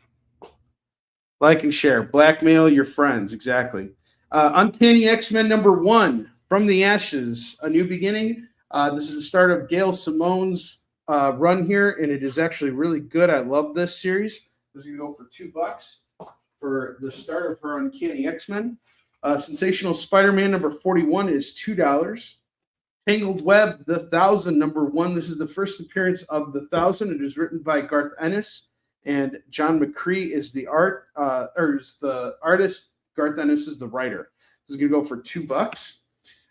Like and share. Blackmail your friends. Exactly. Uncanny X-Men #1, From the Ashes, A New Beginning. This is the start of Gail Simone's run here, and it is actually really good. I love this series. This is going to go for $2 for the start of her Uncanny X-Men. Sensational Spider-Man #41 is $2. Tangled Web, The 1000, #1. This is the first appearance of The 1000. It is written by Garth Ennis, and John McCree is the artist. Garth Ennis is the writer. This is going to go for $2.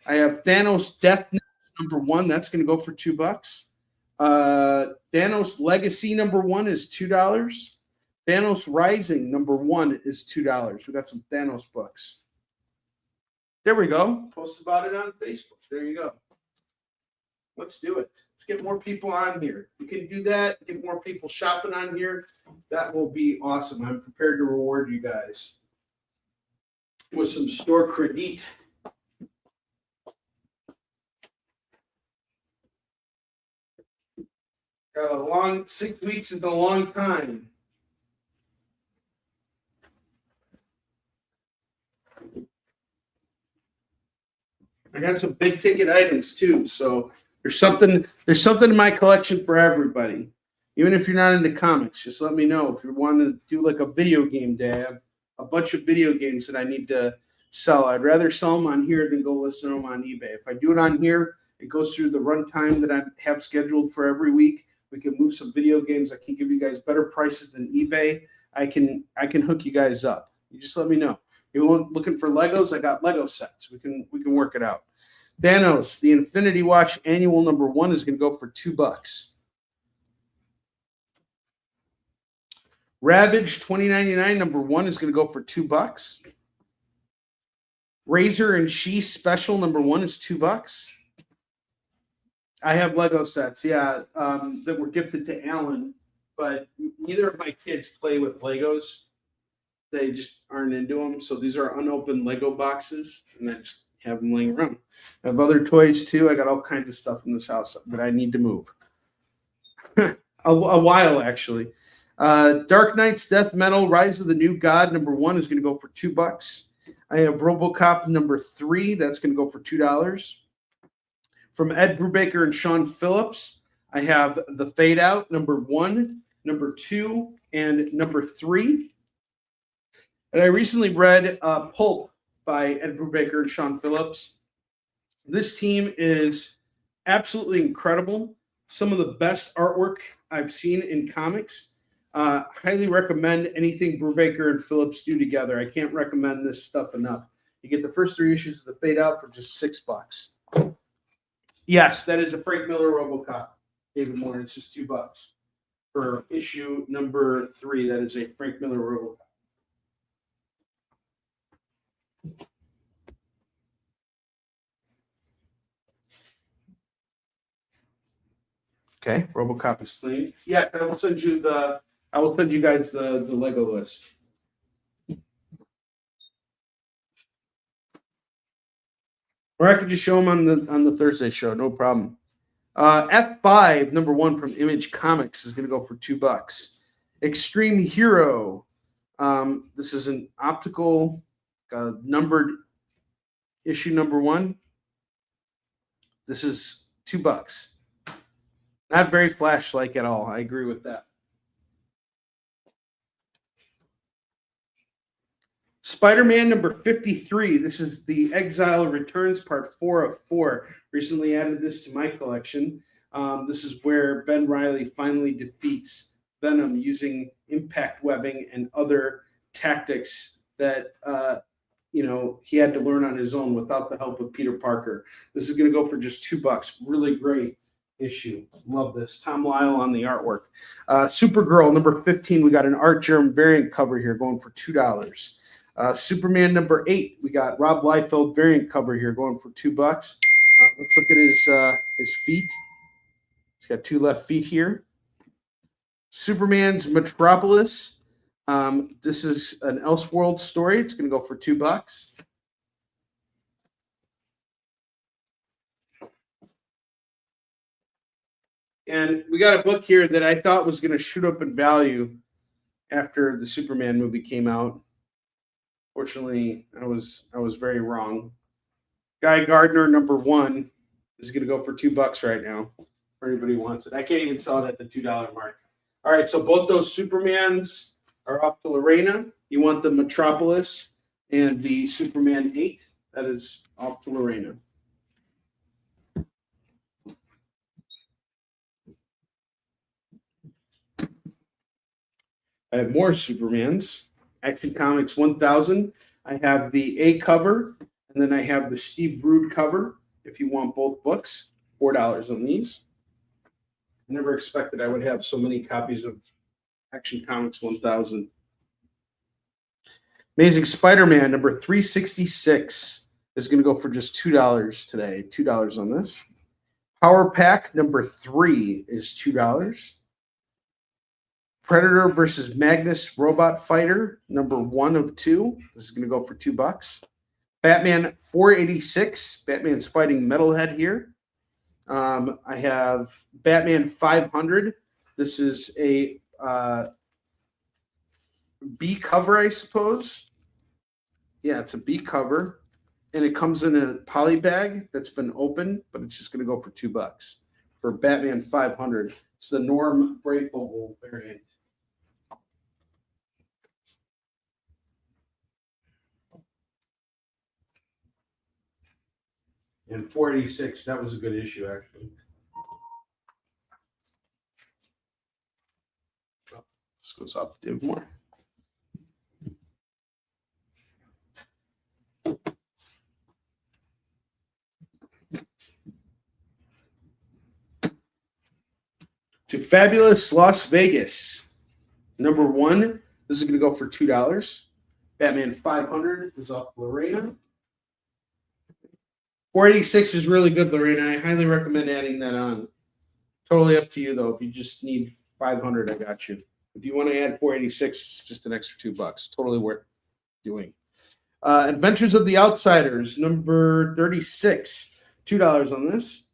I have Thanos Death Note #1. That's going to go for $2. Thanos Legacy #1 is $2. Thanos Rising #1 is $2. We got some Thanos books. There we go. Post about it on Facebook. There you go. Let's do it. Let's get more people on here. We can do that. Get more people shopping on here. That will be awesome. I'm prepared to reward you guys with some store credit. Got a long 6 weeks is a long time. I got some big ticket items too, so there's something in my collection for everybody. Even if you're not into comics, just let me know. If you want to do like a video game day, I have a bunch of video games that I need to sell. I'd rather sell them on here than go listen to them on eBay. If I do it on here, it goes through the runtime that I have scheduled for every week. We can move some video games. I can give you guys better prices than eBay. I can hook you guys up. You just let me know. You're looking for Legos? I got Lego sets. We can work it out. Thanos, the Infinity Watch Annual #1 is going to go for $2. Ravage 2099 #1 is going to go for $2. Razor and She Special #1 is $2. I have Lego sets, that were gifted to Alan, but neither of my kids play with Legos. They just aren't into them. So these are unopened Lego boxes, and I just have them laying around. I have other toys too. I got all kinds of stuff in this house that I need to move. a while, actually. Dark Knight's Death Metal Rise of the New God #1 is going to go for $2. I have RoboCop #3. That's going to go for $2. From Ed Brubaker and Sean Phillips, I have The Fade Out #1, #2, and #3. And I recently read Pulp by Ed Brubaker and Sean Phillips. This team is absolutely incredible. Some of the best artwork I've seen in comics. Highly recommend anything Brubaker and Phillips do together. I can't recommend this stuff enough. You get the first 3 issues of The Fade Out for just $6. Yes, that is a Frank Miller RoboCop, David Moore. It's just $2 for issue #3. That is a Frank Miller RoboCop. Okay, RoboCop is clean. Yeah, I will send you guys the Lego list. Or I could just show them on the Thursday show, no problem. F5 #1 from Image Comics is going to go for $2. Extreme Hero. This is an optical numbered issue #1. This is $2. Not very Flash-like at all. I agree with that. Spider-Man #53. This is The Exile Returns Part 4 of 4. Recently added this to my collection. This is where Ben Reilly finally defeats Venom using impact webbing and other tactics that he had to learn on his own without the help of Peter Parker. This is going to go for just $2. Really great issue. Love this. Tom Lyle on the artwork. Supergirl #15. We got an Art Germ variant cover here going for $2. Superman #8. We got Rob Liefeld variant cover here going for $2. Let's look at his feet. He's got 2 left feet here. Superman's Metropolis. This is an Elseworld story. It's going to go for $2. And we got a book here that I thought was going to shoot up in value. after the Superman movie came out. Fortunately, I was very wrong. Guy Gardner #1 is going to go for $2 right now. For anybody who wants it, I can't even sell it at the $2 mark. All right, so both those Supermans are off to Lorena. You want the Metropolis and the Superman 8? That is off to Lorena. I have more Supermans. Action Comics 1000. I have the A cover, and then I have the Steve Rude cover. If you want both books, $4 on these. I never expected I would have so many copies of Action Comics 1000. Amazing Spider-Man #366 is going to go for just $2 today. $2 on this. Power Pack #3 is $2. Predator versus Magnus Robot Fighter #1 of 2. This is going to go for $2. Batman 486. Batman's fighting Metalhead here. I have Batman 500. This is a B cover, I suppose. Yeah, it's a B cover, and it comes in a poly bag that's been opened, but it's just going to go for $2 for Batman 500. It's the Norm Breakable variant. And 486, that was a good issue, actually. Oh, this goes off to Div more. To Fabulous Las Vegas. #1. This is going to go for $2. Batman 500 is off Lorena. 486 is really good, Lorena. I highly recommend adding that on. Totally up to you, though. If you just need 500, I got you. If you want to add 486, just an extra $2. Totally worth doing. Adventures of the Outsiders, #36. $2 on this.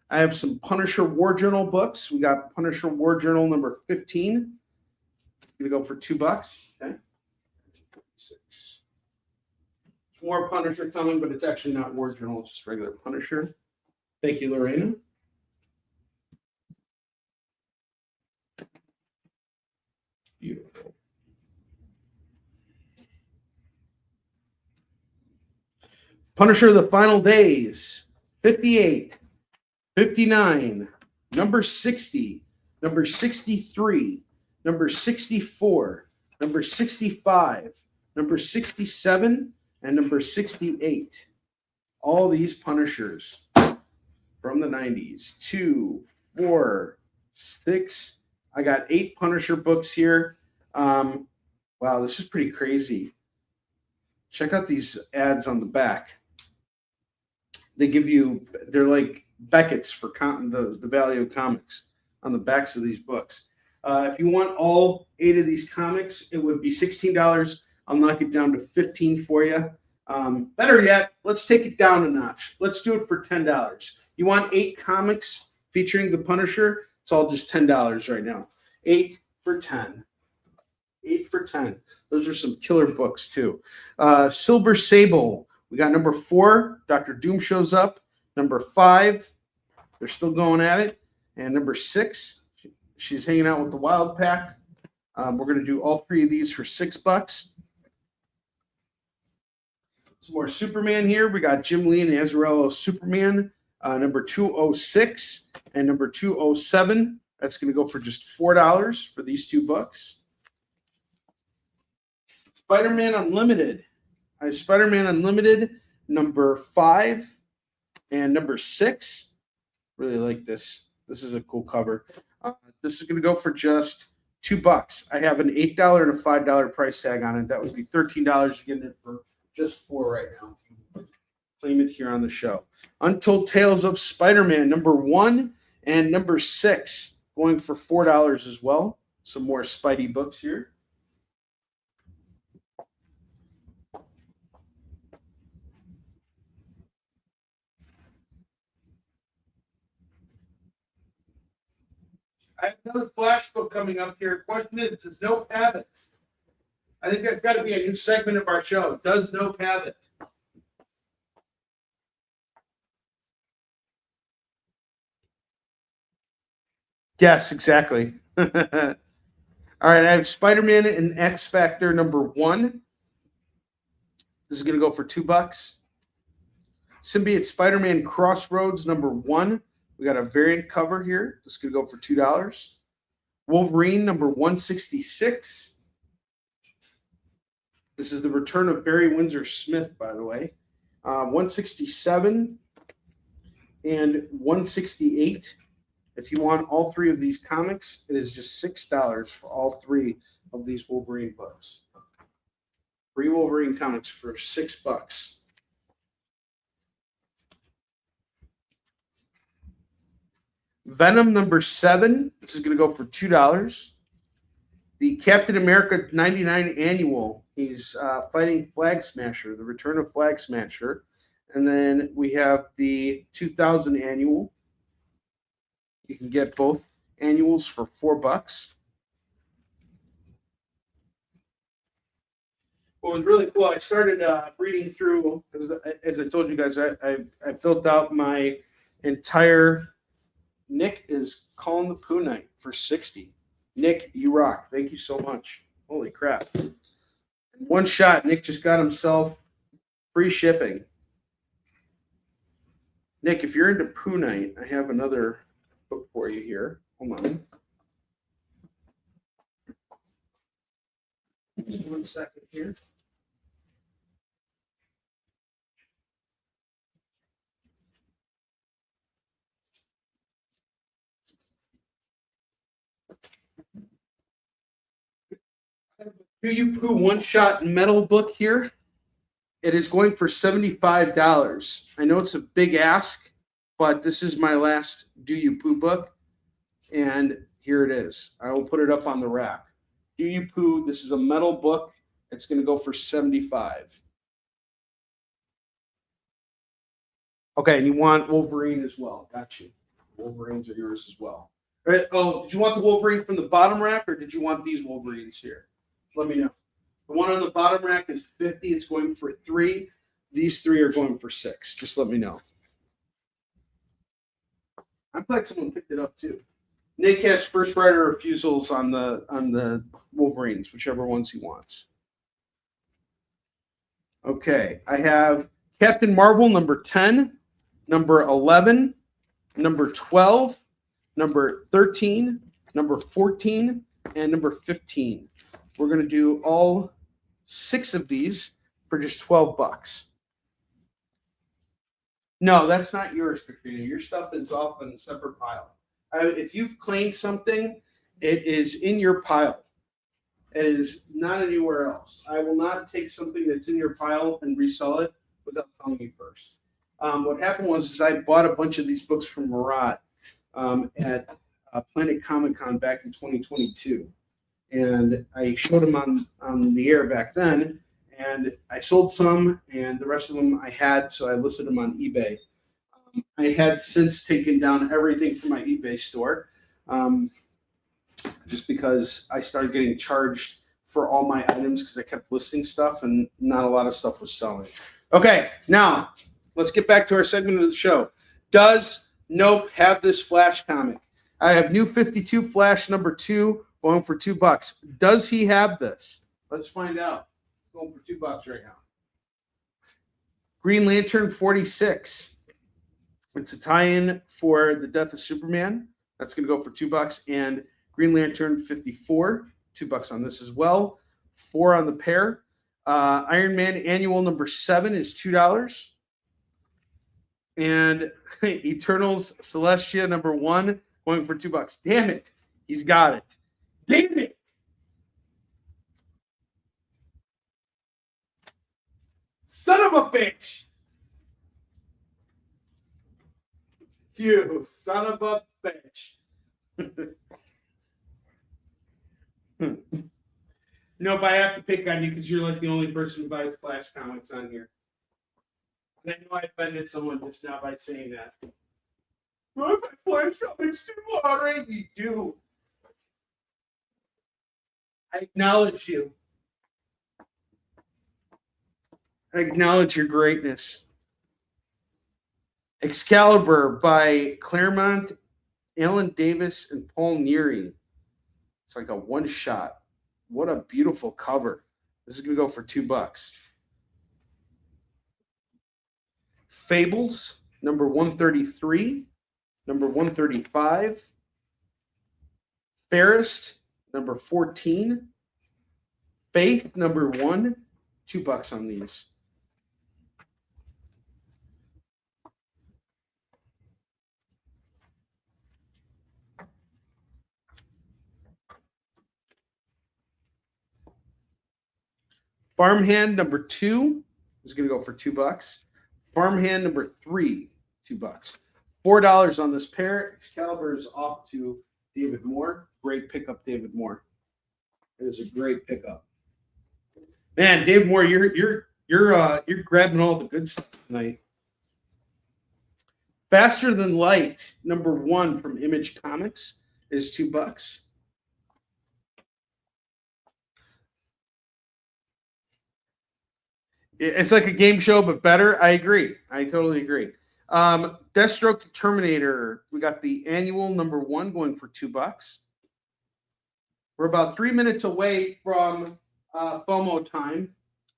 I have some Punisher War Journal books. We got Punisher War Journal #15. It's going to go for $2. Okay. 6. More Punisher coming, but it's actually not War Journal, it's just regular Punisher. Thank you, Lorena. Beautiful. Punisher The Final Days, 58, 59, #60, #63, #64, #65, #67, and #68. All these Punishers from the 90s. 2, 4, 6. I got 8 Punisher books here. Wow, this is pretty crazy. Check out these ads on the back. They give you, they're like Beckett's for the value of comics on the backs of these books. If you want all 8 of these comics, it would be $16. I'll knock it down to $15 for you. Better yet, let's take it down a notch. Let's do it for $10. You want 8 comics featuring the Punisher? It's all just $10 right now. 8 for 10. 8 for 10. Those are some killer books too. Silver Sable. We got #4. Dr. Doom shows up. #5. They're still going at it. And #6. She's hanging out with the Wild Pack. We're going to do all 3 of these for $6. Some more Superman here. We got Jim Lee and Azzarello Superman, #206 and #207. That's going to go for just $4 for these 2 books. Spider-Man Unlimited. I have Spider-Man Unlimited, #5 and #6. Really like this. This is a cool cover. This is going to go for just $2. I have an $8 and a $5 price tag on it. That would be $13. You're getting it for just $4 right now. Claim it here on the show. Untold Tales of Spider-Man, #1 and #6, going for $4 as well. Some more Spidey books here. I have another flash book coming up here. Question is, does Nope have it? I think that's got to be a new segment of our show. Does Nope have it? Yes, exactly. All right, I have Spider-Man and X Factor #1. This is going to go for $2. Symbiote Spider-Man Crossroads #1. We got a variant cover here. This is going to go for $2. Wolverine #166. This is the return of Barry Windsor Smith, by the way. 167 and 168. If you want all three of these comics, it is just $6 for all three of these Wolverine books. 3 Wolverine comics for $6. Venom #7. This is going to go for $2. The Captain America 99 annual. He's fighting Flag Smasher, the return of Flag Smasher. And then we have the 2000 annual. You can get both annuals for $4. What was really cool, I started reading through, as I told you guys, I built out my entire. Nick is calling the Poo Night for 60. Nick, you rock. Thank you so much. Holy crap. In one shot, Nick just got himself free shipping. Nick, if you're into Poo Night, I have another book for you here. Hold on. Just 1 second here. Do You Poo one-shot metal book here. It is going for $75. I know it's a big ask, but this is my last Do You Poo book, and here it is. I will put it up on the rack. Do You Poo, this is a metal book. It's going to go for $75. Okay, and you want Wolverine as well. Got you. Wolverines are yours as well. All right, oh, did you want the Wolverine from the bottom rack, or did you want these Wolverines here? Let me know. The one on the bottom rack is $50. It's going for $3. These 3 are going for $6. Just let me know. I'm glad someone picked it up too. Nick has first rider refusals on the Wolverines, whichever ones he wants. Okay, I have Captain Marvel #10, #11, #12, #13, #14, and #15. We're going to do all 6 of these for just $12. No, that's not yours, Katrina. Your stuff is off in a separate pile. If you've claimed something, it is in your pile. It is not anywhere else. I will not take something that's in your pile and resell it without telling you first. What happened was I bought a bunch of these books from Murat at Planet Comic Con back in 2022. And I showed them on the air back then, and I sold some, and the rest of them I had, so I listed them on eBay. I had since taken down everything from my eBay store, just because I started getting charged for all my items because I kept listing stuff, and not a lot of stuff was selling. Okay, now let's get back to our segment of the show. Does Nope have this Flash comic? I have New 52 Flash #2. Going for $2. Does he have this? Let's find out. Going for $2 right now. Green Lantern 46. It's a tie-in for the death of Superman. That's going to go for $2. And Green Lantern 54. $2 on this as well. 4 on the pair. Iron Man Annual #7 is $2. And Eternals Celestia #1 going for $2. Damn it. He's got it. Damn it! Son of a bitch! You son of a bitch. Nope, I have to pick on you because you're like the only person who buys Flash comics on here. And I know I offended someone just now by saying that. I buy Flash comics too, Onrie. You do. I acknowledge you. I acknowledge your greatness. Excalibur by Claremont, Alan Davis, and Paul Neary. It's like a one shot. What a beautiful cover. This is going to go for $2. Fables, number 133, number 135. Fairest, number 14. Faith, number 1, $2 on these. Farmhand number 2 is going to go for $2. Farmhand number 3, $2. $4 on this pair. Excalibur is off to David Moore. Great pickup, David Moore. It was a great pickup. Man, David Moore, you're grabbing all the good stuff tonight. Faster Than Light, number 1 from Image Comics, is $2. It's like a game show, but better. I agree. I totally agree. Deathstroke the Terminator. We got the annual number 1 going for $2. We're about 3 minutes away from FOMO time.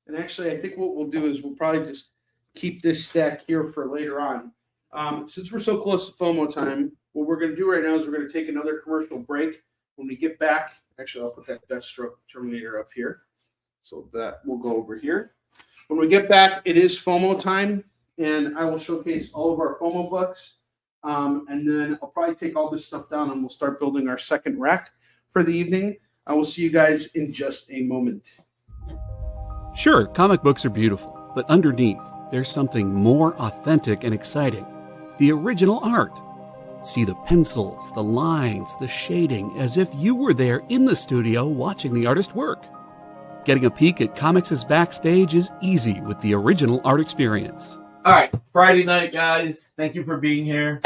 And actually, I think what we'll do is we'll probably just keep this stack here for later on. Since we're so close to FOMO time, what we're going to do right now is we're going to take another commercial break. When we get back, actually, I'll put that Deathstroke Terminator up here. So that will go over here. When we get back, it is FOMO time, and I will showcase all of our FOMO books. And then I'll probably take all this stuff down, and we'll start building our second rack for the evening. I will see you guys in just a moment. Sure, comic books are beautiful, but underneath, there's something more authentic and exciting. The original art. See the pencils, the lines, the shading, as if you were there in the studio watching the artist work. Getting a peek at comics' backstage is easy with the original art experience. All right, Friday night, guys. Thank you for being here.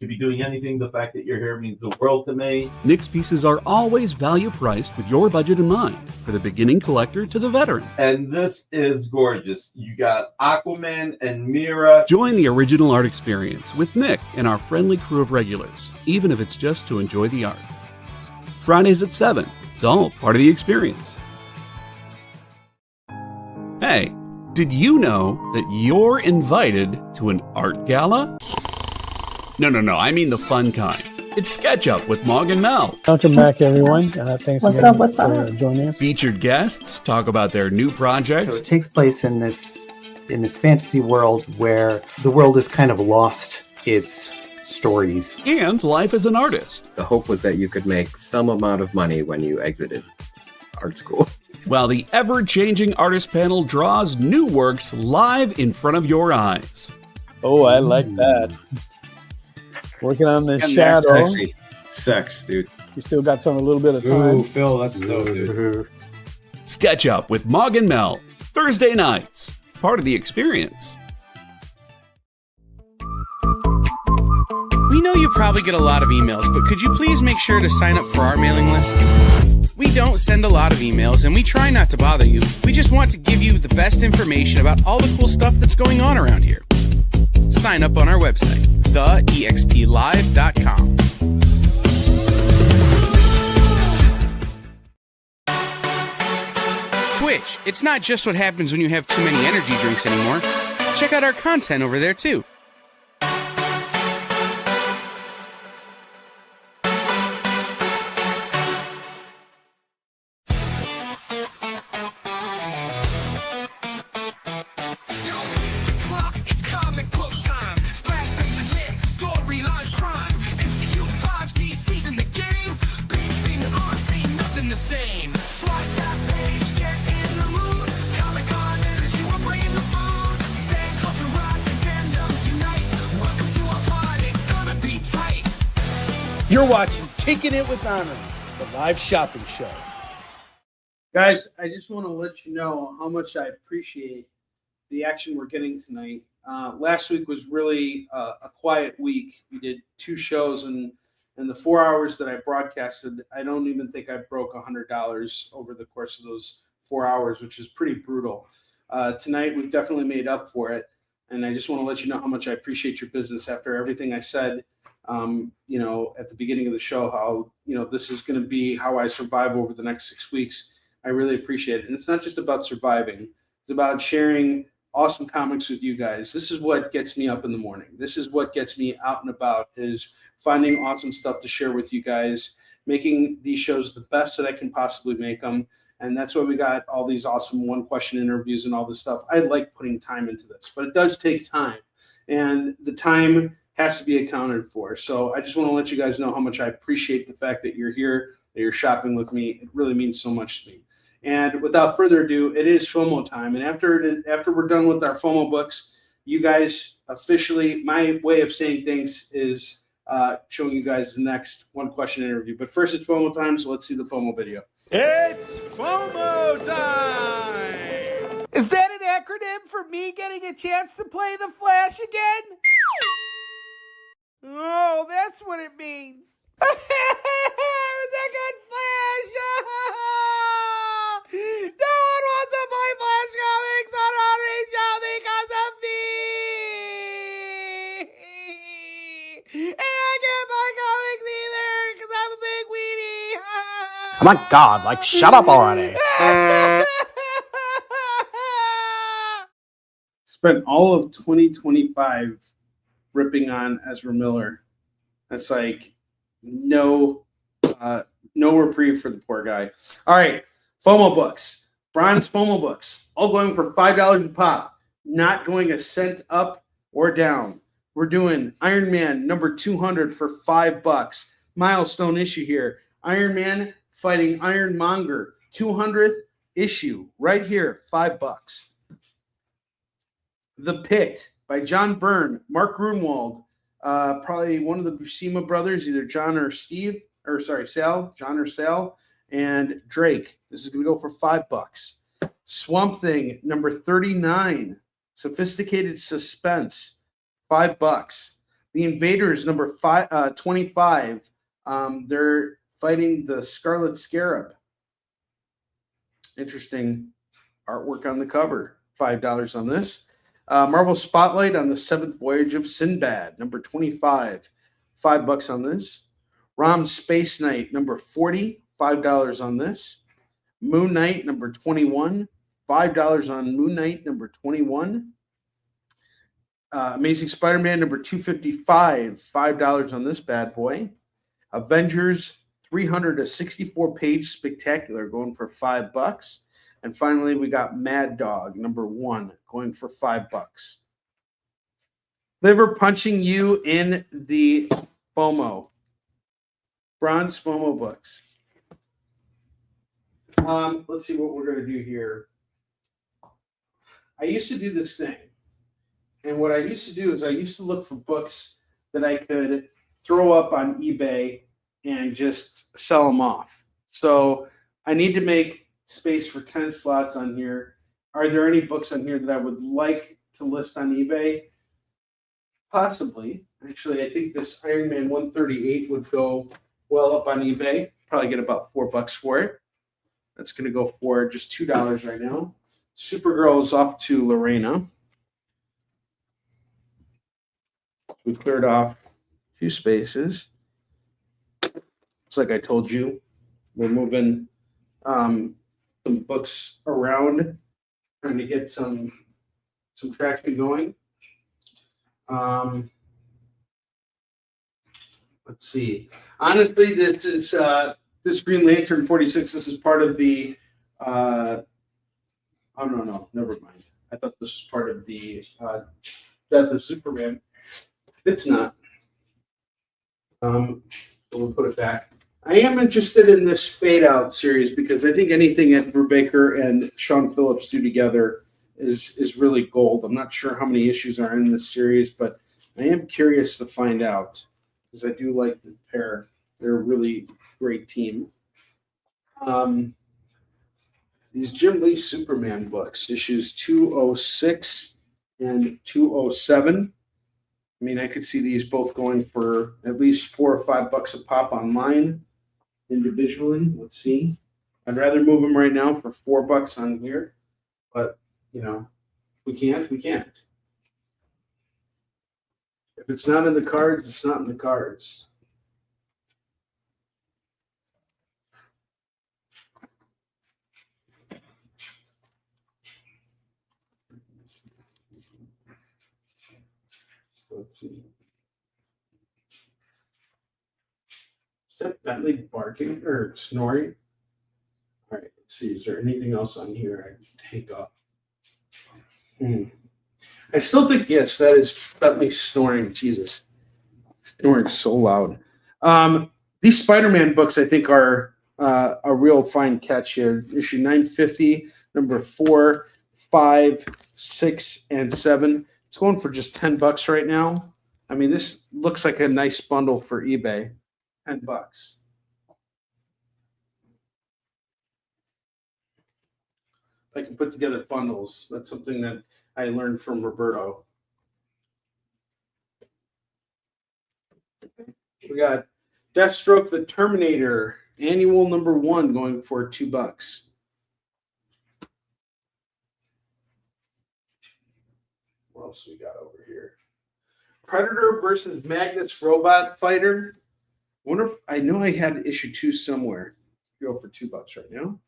To be doing anything, the fact that you're here means the world to me. Nick's pieces are always value priced with your budget in mind, for the beginning collector to the veteran. And this is gorgeous. You got Aquaman and Mira. Join the original art experience with Nick and our friendly crew of regulars, even if it's just to enjoy the art. Fridays at 7. It's all part of the experience. Hey, did you know that you're invited to an art gala? No, I mean the fun kind. It's SketchUp with Mog and Mel. Welcome back, everyone. Thanks again for joining us. Featured guests talk about their new projects. So it takes place in this fantasy world where the world has kind of lost its stories. And life as an artist. The hope was that you could make some amount of money when you exited art school. While the ever-changing artist panel draws new works live in front of your eyes. Oh, I like that. Working on this And shadow. Sexy. Sex, dude. You still got a little bit of time. Ooh, Phil, that's dope, dude. SketchUp with Mog and Mel. Thursday nights. Part of the experience. We know you probably get a lot of emails, but could you please make sure to sign up for our mailing list? We don't send a lot of emails, and we try not to bother you. We just want to give you the best information about all the cool stuff that's going on around here. Sign up on our website, theexplive.com. Twitch, it's not just what happens when you have too many energy drinks anymore. Check out our content over there, too. You're watching Kickin It With Onrie, the live shopping show. Guys, I just want to let you know how much I appreciate the action we're getting tonight. Last week was really a quiet week. We did 2 shows, and in the 4 hours that I broadcasted, I don't even think I broke $100 over the course of those 4 hours, which is pretty brutal. tonight we've definitely made up for it. And I just want to let you know how much I appreciate your business after everything I said, you know, at the beginning of the show, how, you know, this is going to be how I survive over the next 6 weeks. I really appreciate it. And it's not just about surviving. It's about sharing awesome comics with you guys. This is what gets me up in the morning. This is what gets me out and about, is finding awesome stuff to share with you guys, making these shows the best that I can possibly make them. And that's why we got all these awesome one-question interviews and all this stuff. I like putting time into this, but it does take time. And the time has to be accounted for. So I just want to let you guys know how much I appreciate the fact that you're here, that you're shopping with me. It really means so much to me. And without further ado, it is FOMO time. And after we're done with our FOMO books, you guys officially, my way of saying things is showing you guys the next one-question interview. But first, it's FOMO time, so let's see the FOMO video. It's FOMO time! Is that an acronym for me getting a chance to play the Flash again? Oh, that's what it means. It was a good Flash! No one wants to play Flash comics on Onrie Show because of me! And I can't buy comics either because I'm a big weenie! Oh my god, like, shut up already. Spent all of 2025 ripping on Ezra Miller. That's like no reprieve for the poor guy. All right, FOMO books, bronze FOMO books, all going for $5 a pop, not going a cent up or down. We're doing Iron Man number 200 for $5. Milestone issue here. Iron Man fighting Ironmonger, 200th issue, right here, $5. The Pitt by John Byrne, Mark Grunwald, probably one of the Buscema brothers, either John or Steve, or sorry, Sal, John or Sal, and Drake. This is going to go for $5. Swamp Thing number 39, Sophisticated Suspense, $5. The Invaders number 25. They're fighting the Scarlet Scarab. Interesting artwork on the cover. $5 on this. Marvel Spotlight on the Seventh Voyage of Sinbad, number 25. $5 on this. Rom Space Knight, number 40. $5 on this. Moon Knight, number 21. $5 on Moon Knight, number 21. Amazing Spider-Man, number 255. $5 on this bad boy. Avengers 364-page spectacular, going for $5. And finally, we got Mad Dog, number 1, going for $5. Liver punching you in the FOMO. Bronze FOMO books. Let's see what we're going to do here. I used to do this thing. And what I used to do is I used to look for books that I could throw up on eBay and just sell them off. So I need to make space for 10 slots on here. Are there any books on here that I would like to list on eBay? Possibly. Actually, I think this Iron Man 138 would go well up on eBay. Probably get about $4 for it. That's going to go for just $2 right now. Supergirl is off to Lorena. We cleared off 2 spaces. It's like I told you, we're moving some books around, trying to get some traction going. Let's see. Honestly, this is this Green Lantern 46. This is part of the. Oh no, never mind. I thought this was part of the Death of Superman. It's not. We'll put it back. I am interested in this Fade Out series because I think anything that Brubaker and Sean Phillips do together is really gold. I'm not sure how many issues are in this series, but I am curious to find out because I do like the pair. They're a really great team. These Jim Lee Superman books, issues 206 and 207. I mean, I could see these both going for at least $4 or $5 a pop online individually. Let's see. I'd rather move them right now for $4 on here, but we can't. If it's not in the cards, it's not in the cards. Let's see. Is that Bentley barking or snoring? All right, let's see. Is there anything else on here I can take off? I still think, yes, that is Bentley snoring. Jesus. Snoring so loud. These Spider-Man books, I think, are a real fine catch here. Issue 950, number 4, 5, 6, and 7. It's going for just $10 right now. I mean, this looks like a nice bundle for eBay. $10. I can put together bundles. That's something that I learned from Roberto. We got Deathstroke the Terminator, annual number 1, going for $2. What else we got over here? Predator versus Magnus Robot Fighter. I know I had issue 2 somewhere. Go for $2 right now.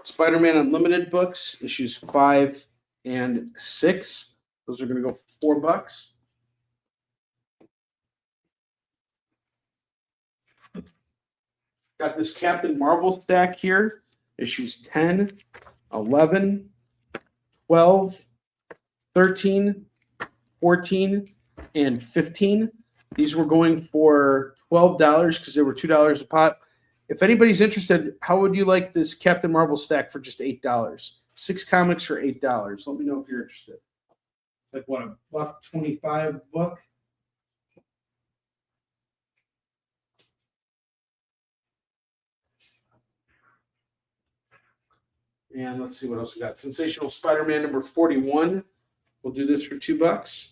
Spider-Man Unlimited books, issues 5 and 6. Those are going to go for $4. Got this Captain Marvel stack here, issues 10, 11, 12, 13, 14, and 15. These were going for $12 because they were $2 a pop. If anybody's interested, how would you like this Captain Marvel stack for just $8? 6 comics for $8. Let me know if you're interested. Like what, $1.25 book? And let's see what else we got. Sensational Spider-Man number 41. We'll do this for $2.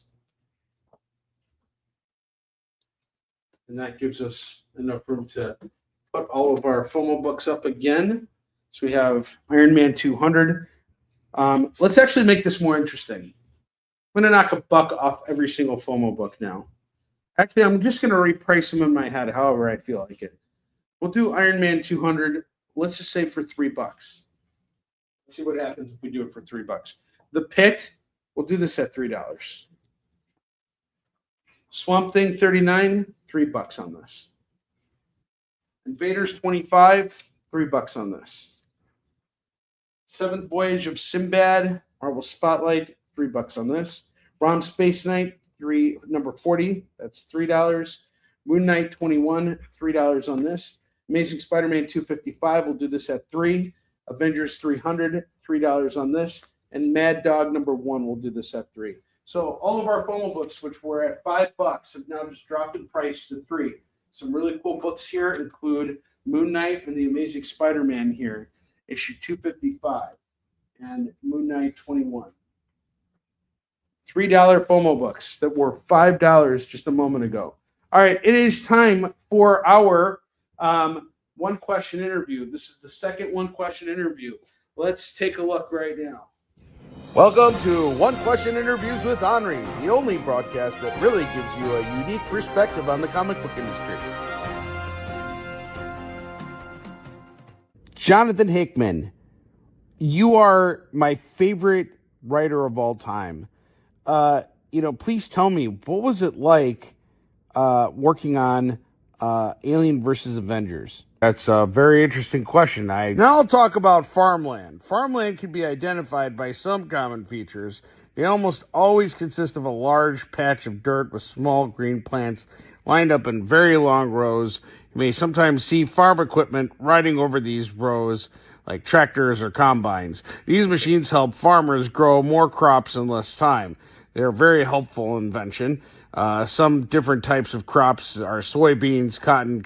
And that gives us enough room to put all of our FOMO books up again. So we have Iron Man 200. Let's actually make this more interesting. I'm going to knock $1 off every single FOMO book now. Actually, I'm just going to reprice them in my head however I feel like it. We'll do Iron Man 200. Let's just say for $3. Let's see what happens if we do it for $3. The Pitt, we'll do this at $3. Swamp Thing 39, $3 on this. Invaders 25, $3 on this. Seventh Voyage of Sinbad, Marvel Spotlight, $3 on this. Rom Space Knight, number 40, that's $3. Moon Knight 21, $3 on this. Amazing Spider-Man 255, we'll do this at $3. Avengers 300, $3 on this. And Mad Dog number 1, we'll do this at $3. So all of our FOMO books, which were at $5, have now just dropped in price to $3. Some really cool books here include Moon Knight and the Amazing Spider-Man here, issue 255, and Moon Knight 21. $3 FOMO books that were $5 just a moment ago. All right, it is time for our one question interview. This is the second one question interview. Let's take a look right now. Welcome to One Question Interviews with Onrie, the only broadcast that really gives you a unique perspective on the comic book industry. Jonathan Hickman, you are my favorite writer of all time. Please tell me, what was it like working on Alien versus Avengers? That's a very interesting question. Now I'll talk about farmland. Farmland can be identified by some common features. They almost always consist of a large patch of dirt with small green plants lined up in very long rows. You may sometimes see farm equipment riding over these rows, like tractors or combines. These machines help farmers grow more crops in less time. They're a very helpful invention. Some different types of crops are soybeans, cotton,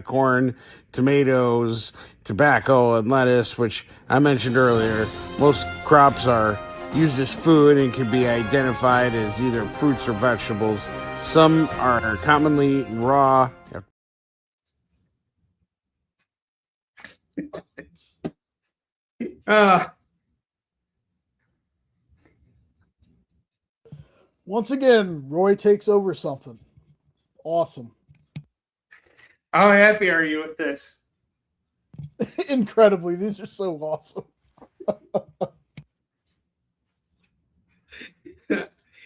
corn, tomatoes, tobacco, and lettuce, which I mentioned earlier. Most crops are used as food and can be identified as either fruits or vegetables. Some are commonly raw. Once again, Roy takes over something. Awesome. How happy are you with this? Incredibly. These are so awesome.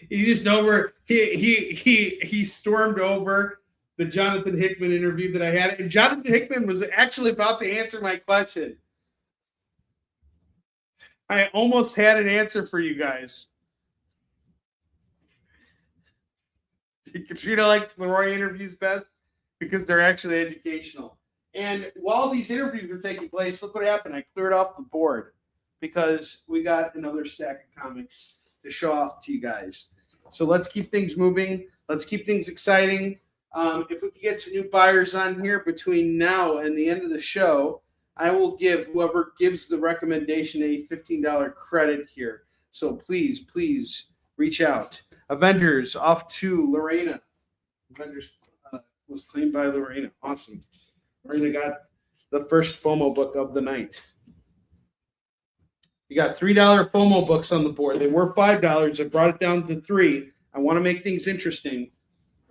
He just he stormed over the Jonathan Hickman interview that I had, and Jonathan Hickman was actually about to answer my question. I almost had an answer for you guys. Katrina likes the Roy interviews best because they're actually educational. And while these interviews were taking place, look what happened. I cleared off the board because we got another stack of comics to show off to you guys. So let's keep things moving. Let's keep things exciting. If we can get some new buyers on here between now and the end of the show, I will give whoever gives the recommendation a $15 credit here. So please, please reach out. Avengers off to Lorena. Avengers was claimed by Lorena. Awesome. Lorena got the first FOMO book of the night. You got $3 FOMO books on the board. They were $5. I brought it down to $3. I want to make things interesting.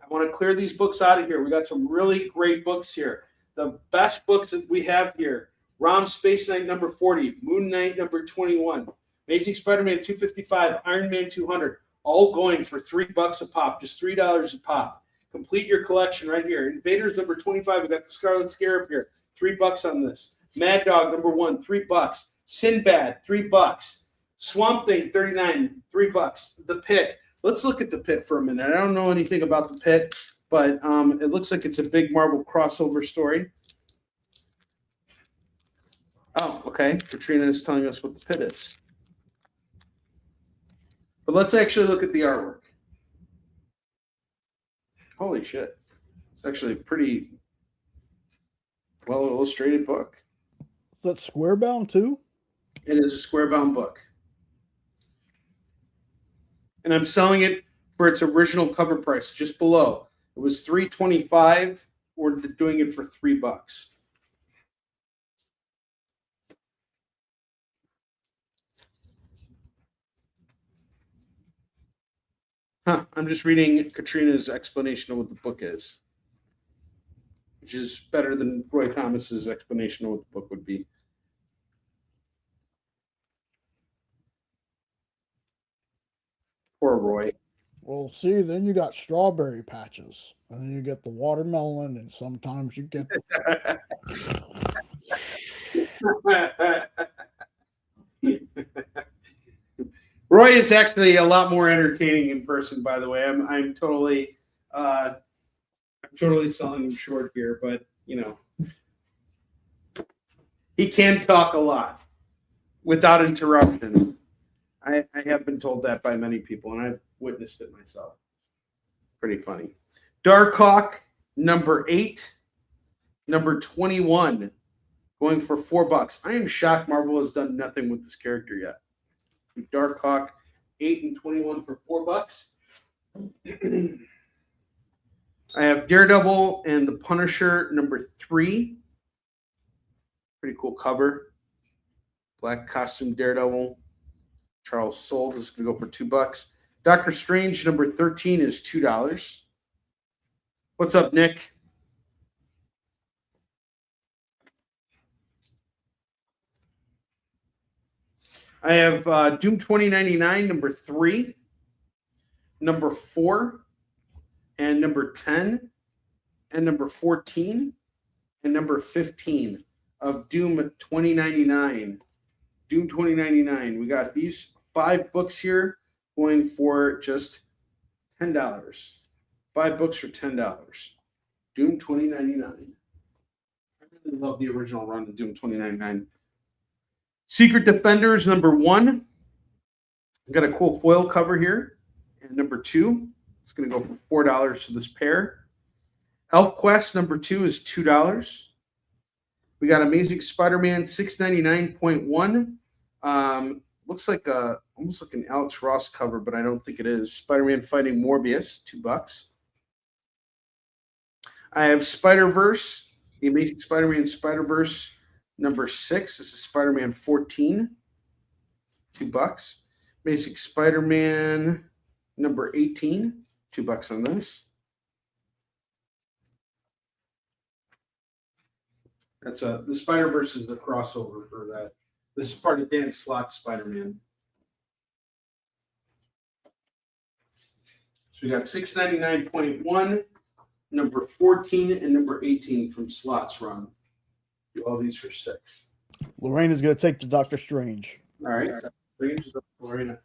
I want to clear these books out of here. We got some really great books here. The best books that we have here: Rom Space Knight number 40, Moon Knight number 21, Amazing Spider-Man 255, Iron Man 200, all going for $3 a pop, just $3 a pop. Complete your collection right here. Invaders number 25, we got the Scarlet Scarab here, $3 on this. Mad Dog number 1, $3. Sinbad, $3. Swamp Thing 39, $3. The Pitt. Let's look at the Pitt for a minute. I don't know anything about the Pitt, but it looks like it's a big Marvel crossover story. Oh, okay. Katrina is telling us what the Pitt is. But let's actually look at the artwork. Holy shit. It's actually a pretty well illustrated book. Is that square bound too? It is a square bound book. And I'm selling it for its original cover price, just below. It was $3.25. We're doing it for $3. I'm just reading Katrina's explanation of what the book is, which is better than Roy Thomas's explanation of what the book would be. Poor Roy. Well, see, then you got strawberry patches, and then you get the watermelon, and sometimes you get. Roy is actually a lot more entertaining in person, by the way. I'm totally selling him short here, but you know, he can talk a lot without interruption. I have been told that by many people, and I've witnessed it myself. Pretty funny. Darkhawk number 8, number 21, going for $4. I am shocked Marvel has done nothing with this character yet. Darkhawk 8 and 21 for $4. I have Daredevil and the Punisher number 3. Pretty cool cover. Black costume Daredevil. Charles Soule. This is going to go for $2. Doctor Strange number 13 is $2. What's up, Nick? I have Doom 2099 number 3, number 4, and number 10, and number 14, and number 15 of Doom 2099. Doom 2099. We got these 5 books here going for just $10. 5 books for $10. Doom 2099. I really love the original run of Doom 2099. Secret Defenders number 1. I've got a cool foil cover here. And number 2, it's going to go for $4 for this pair. Elf Quest number 2 is $2. We got Amazing Spider-Man 699.1. Looks like almost like an Alex Ross cover, but I don't think it is. Spider-Man fighting Morbius, $2. I have Spider-Verse, The Amazing Spider-Man Spider-Verse number 6. This is Spider-Man 14, $2. Amazing Spider-Man number 18, $2 on this. That's the Spider-Verse is the crossover for that. This is part of Dan Slott's Spider-Man. So we got 699.1, number 14, and number 18 from Slott's run. Do all these for 6. Lorena's going to take the Doctor Strange. All right. Lorena.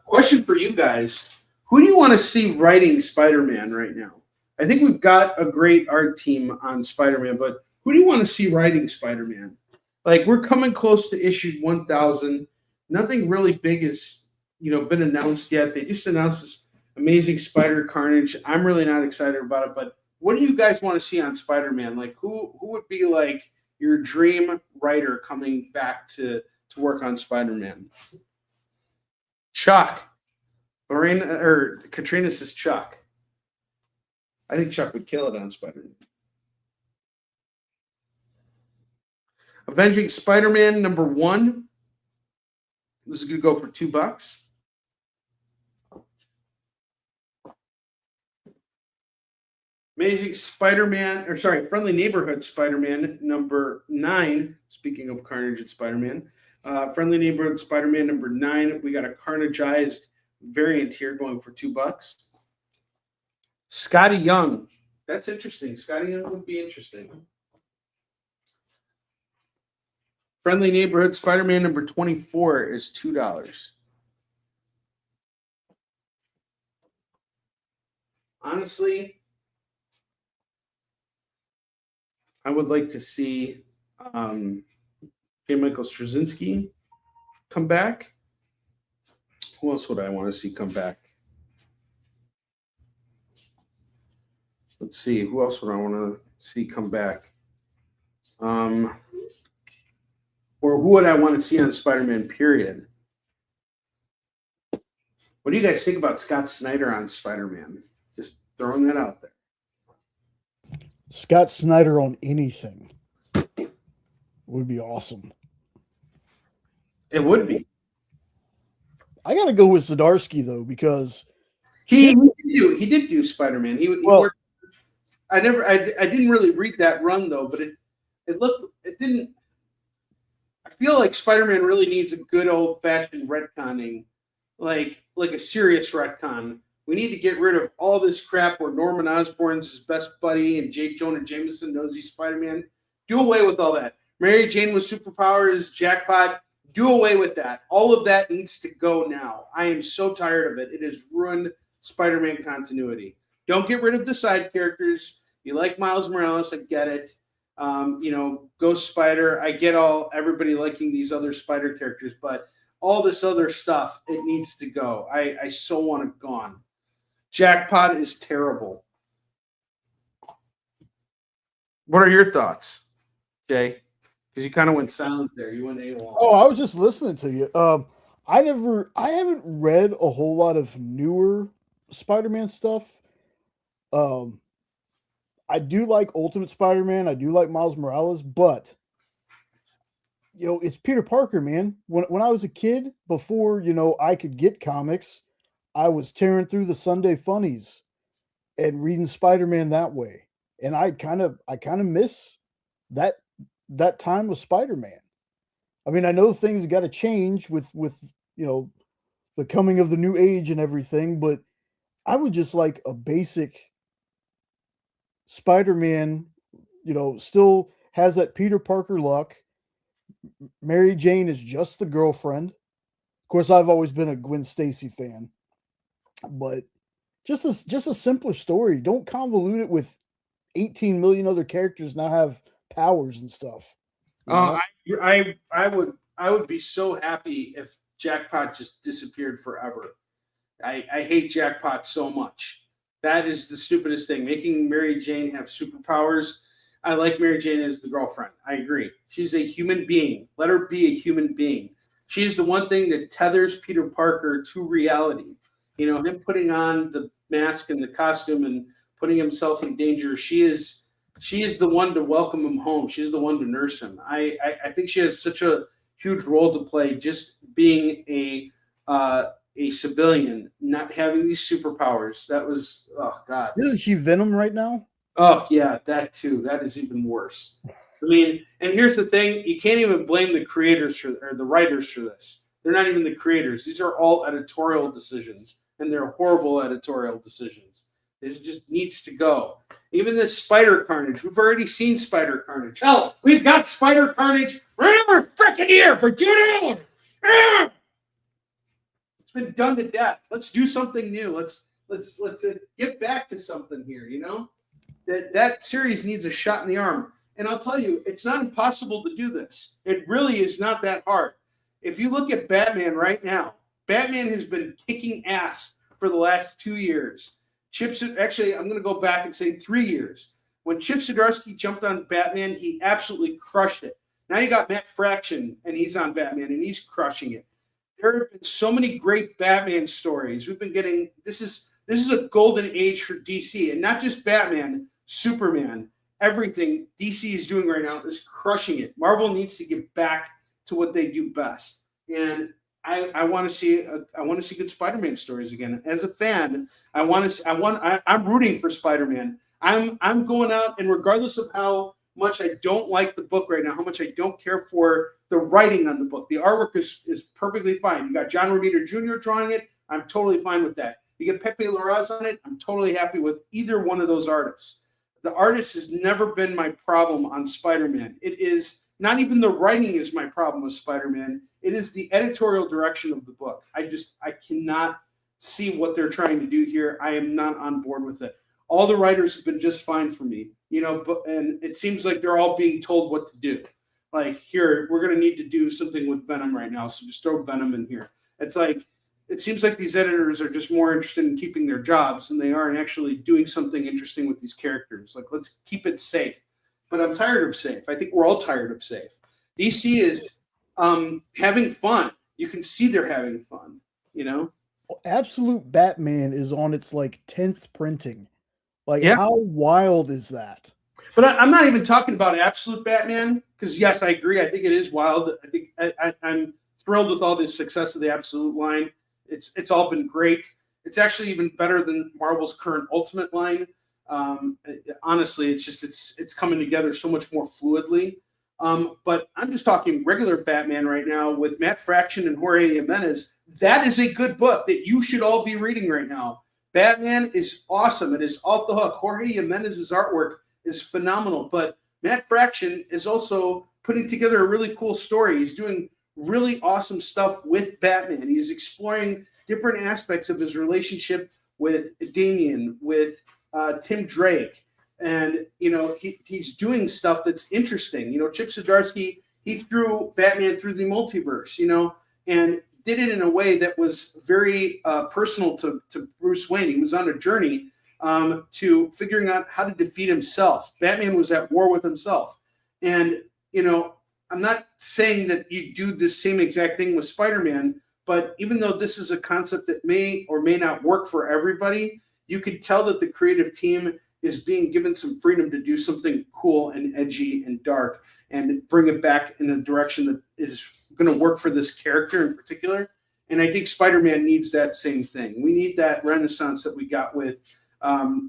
Question for you guys. Who do you want to see writing Spider-Man right now? I think we've got a great art team on Spider-Man, but who do you want to see writing Spider-Man? Like, we're coming close to issue 1,000. Nothing really big has, been announced yet. They just announced this Amazing Spider Carnage. I'm really not excited about it, but what do you guys want to see on Spider-Man? Like, who would be like your dream writer coming back to work on Spider-Man? Chuck. Lorena or Katrina says Chuck. I think Chuck would kill it on Spider-Man. Avenging Spider-Man number 1. This is going to go for $2. Amazing Spider-Man, Friendly Neighborhood Spider-Man number 9. Speaking of Carnage and Spider-Man, Friendly Neighborhood Spider-Man number 9. We got a carnagized variant here going for $2. Scotty Young. That's interesting. Scotty Young would be interesting. Friendly Neighborhood Spider-Man number 24 is $2. Honestly, I would like to see J. Michael Straczynski come back. Who else would I want to see come back? Let's see. Who else would I want to see come back? Or who would I want to see on Spider-Man, period? What do you guys think about Scott Snyder on Spider-Man? Just throwing that out there. Scott Snyder on anything would be awesome. It would be. I got to go with Zdarsky, though, because he did do Spider-Man. He worked. I didn't really read that run though, but it didn't. I feel like Spider-Man really needs a good old-fashioned retconning, like a serious retcon. We need to get rid of all this crap where Norman Osborn's his best buddy and Jake Jonah Jameson knows he's Spider-Man. Do away with all that. Mary Jane with superpowers, jackpot. Do away with that. All of that needs to go now. I am so tired of it. It has ruined Spider-Man continuity. Don't get rid of the side characters. You like Miles Morales, I get it. Ghost Spider, I get everybody liking these other Spider characters, but all this other stuff, it needs to go. I so want it gone. Jackpot is terrible. What are your thoughts, Jay? Because you kind of went silent there. You went AWOL. Oh, I was just listening to you. I haven't read a whole lot of newer Spider-Man stuff. I do like Ultimate Spider-Man. I do like Miles Morales, but it's Peter Parker, man. When I was a kid, before I could get comics, I was tearing through the Sunday funnies and reading Spider-Man that way. And I kind of miss that time with Spider-Man. I mean, I know things got to change with the coming of the new age and everything, but I would just like a basic Spider-Man, still has that Peter Parker look. Mary Jane is just the girlfriend. Of course, I've always been a Gwen Stacy fan, but just a simpler story. Don't convolute it with 18 million other characters now have powers and stuff. I would be so happy if Jackpot just disappeared forever. I hate Jackpot so much. That is the stupidest thing. Making Mary Jane have superpowers. I like Mary Jane as the girlfriend. I agree. She's a human being. Let her be a human being. She's the one thing that tethers Peter Parker to reality. Him putting on the mask and the costume and putting himself in danger. She is the one to welcome him home. She's the one to nurse him. I think she has such a huge role to play, just being a civilian, not having these superpowers. That was, oh God. Isn't she Venom right now? Oh yeah, that too. That is even worse. I mean, and here's the thing: you can't even blame the creators or the writers for this. They're not even the creators. These are all editorial decisions, and they're horrible editorial decisions. This just needs to go. Even this Spider Carnage, we've already seen Spider Carnage. Hell, we've got Spider Carnage right over freaking here for $2. It's been done to death. Let's do something new. Let's get back to something here. You know, that series needs a shot in the arm. And I'll tell you, it's not impossible to do this. It really is not that hard. If you look at Batman right now, Batman has been kicking ass for the last 2 years. Actually, I'm going to go back and say 3 years. When Chip Zdarsky jumped on Batman, he absolutely crushed it. Now you got Matt Fraction, and he's on Batman, and he's crushing it. There have been so many great Batman stories. We've been getting this is a golden age for DC, and not just Batman, Superman. Everything DC is doing right now is crushing it. Marvel needs to get back to what they do best, and I want to see good Spider-Man stories again. As a fan, I'm rooting for Spider-Man. I'm going out, and regardless of how much I don't like the book right now, how much I don't care for the writing on the book, the artwork is perfectly fine. You got John Romita Jr. drawing it. I'm totally fine with that. You get Pepe Larraz on it. I'm totally happy with either one of those artists. The artist has never been my problem on Spider-Man. It is not even the writing is my problem with Spider-Man. It is the editorial direction of the book. I cannot see what they're trying to do here. I am not on board with it. All the writers have been just fine for me, you know, and it seems like they're all being told what to do. Like, here, we're going to need to do something with Venom right now, so just throw Venom in here. It's like, it seems like these editors are just more interested in keeping their jobs than they are in actually doing something interesting with these characters. Like, let's keep it safe. But I'm tired of safe. I think we're all tired of safe. DC is having fun. You can see they're having fun, you know? Absolute Batman is on its like 10th printing. Like, Yeah. How wild is that? But I'm not even talking about Absolute Batman, because yes, I agree. I think it is wild. I think I'm thrilled with all the success of the Absolute line. It's all been great. It's actually even better than Marvel's current Ultimate line. Honestly, it's coming together so much more fluidly. But I'm just talking regular Batman right now with Matt Fraction and Jorge Jimenez. That is a good book that you should all be reading right now. Batman is awesome. It is off the hook. Jorge Jimenez's artwork is phenomenal, but Matt Fraction is also putting together a really cool story. He's doing really awesome stuff with Batman. He's exploring different aspects of his relationship with Damian, with Tim Drake, and you know he's doing stuff that's interesting. You know, Chip Zdarsky, he threw Batman through the multiverse, you know, and did it in a way that was very personal to Bruce Wayne. He was on a journey to figuring out how to defeat himself. Batman was at war with himself. And, you know, I'm not saying that you do the same exact thing with Spider-Man, but even though this is a concept that may or may not work for everybody, you could tell that the creative team is being given some freedom to do something cool and edgy and dark and bring it back in a direction that is going to work for this character in particular. And I think Spider-Man needs that same thing. We need that renaissance that we got with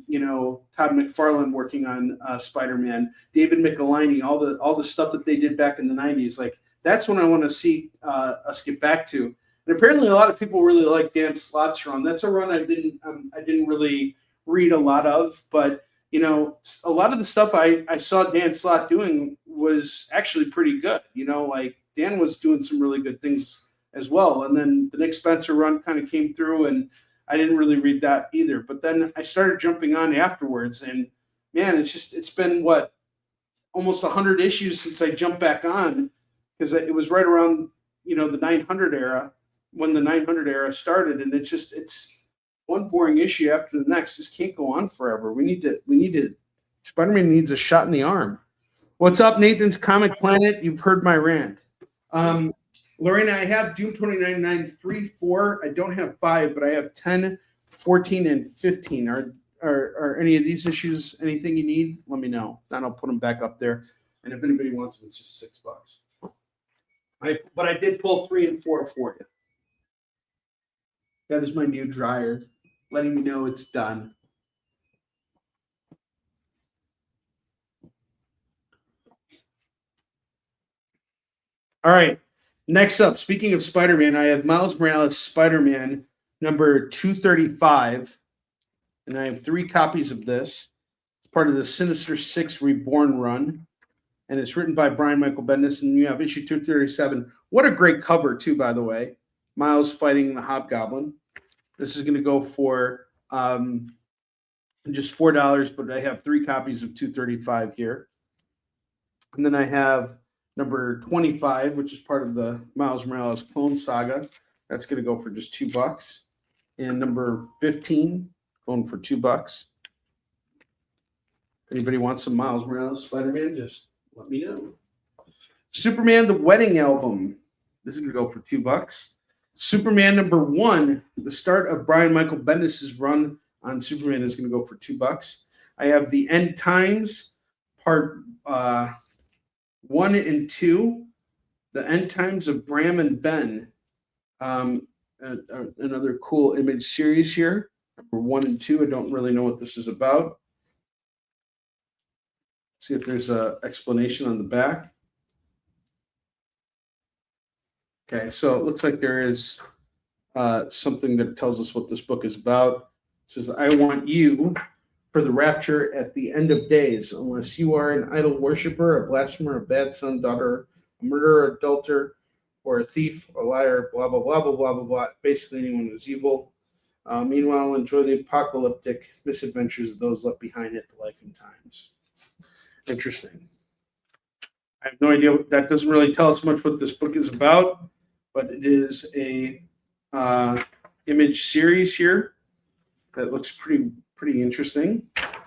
you know, Todd McFarlane working on Spider-Man, David Michelinie, all the stuff that they did back in the 90s. Like, that's what I want to see us get back to. And apparently a lot of people really like Dan Slott's run. That's a run I didn't really read a lot of, but you know, a lot of the stuff I saw Dan Slott doing was actually pretty good. You know, like Dan was doing some really good things as well. And then the Nick Spencer run kind of came through, and I didn't really read that either. But then I started jumping on afterwards, and man, it's been what, almost 100 issues since I jumped back on, because it was right around, you know, the 900 era, when the 900 era started, and it's one boring issue after the next. This can't go on forever. We need to Spider-Man needs a shot in the arm. What's up, Nathan's Comic Planet? You've heard my rant. Lorena, I have Doom 2099 3, 4. I don't have 5, but I have 10, 14, and 15. or any of these issues, anything you need, let me know. Then I'll put them back up there. And if anybody wants them, it's just $6. But I did pull 3 and 4 for you. That is my new dryer, letting me know it's done. All right. Next up, speaking of Spider-Man, I have Miles Morales Spider-Man number 235. And I have 3 copies of this. It's part of the Sinister Six Reborn run. And it's written by Brian Michael Bendis. And you have issue 237. What a great cover, too, by the way. Miles fighting the Hobgoblin. This is going to go for just $4, but I have 3 copies of 235 here. And then I have number 25, which is part of the Miles Morales Clone Saga. That's going to go for just $2. And number 15, going for $2. Anybody wants some Miles Morales Spider-Man, just let me know. Superman, the Wedding Album. This is going to go for $2. Superman number 1, the start of Brian Michael Bendis' run on Superman, is going to go for $2. I have the End Times, part 1 and 2, the End Times of Bram and Ben. Another cool image series here. Number 1 and 2. I don't really know what this is about. See if there's an explanation on the back. Okay, so it looks like there is something that tells us what this book is about. It says, I want you for the rapture at the end of days, unless you are an idol worshiper, a blasphemer, a bad son, daughter, a murderer, adulterer, or a thief, a liar, blah, blah, blah, blah, blah, blah, blah. Basically anyone who's evil. Meanwhile, enjoy the apocalyptic misadventures of those left behind at the life and times. Interesting. I have no idea. That doesn't really tell us much what this book is about, but it is a image series here that looks pretty interesting.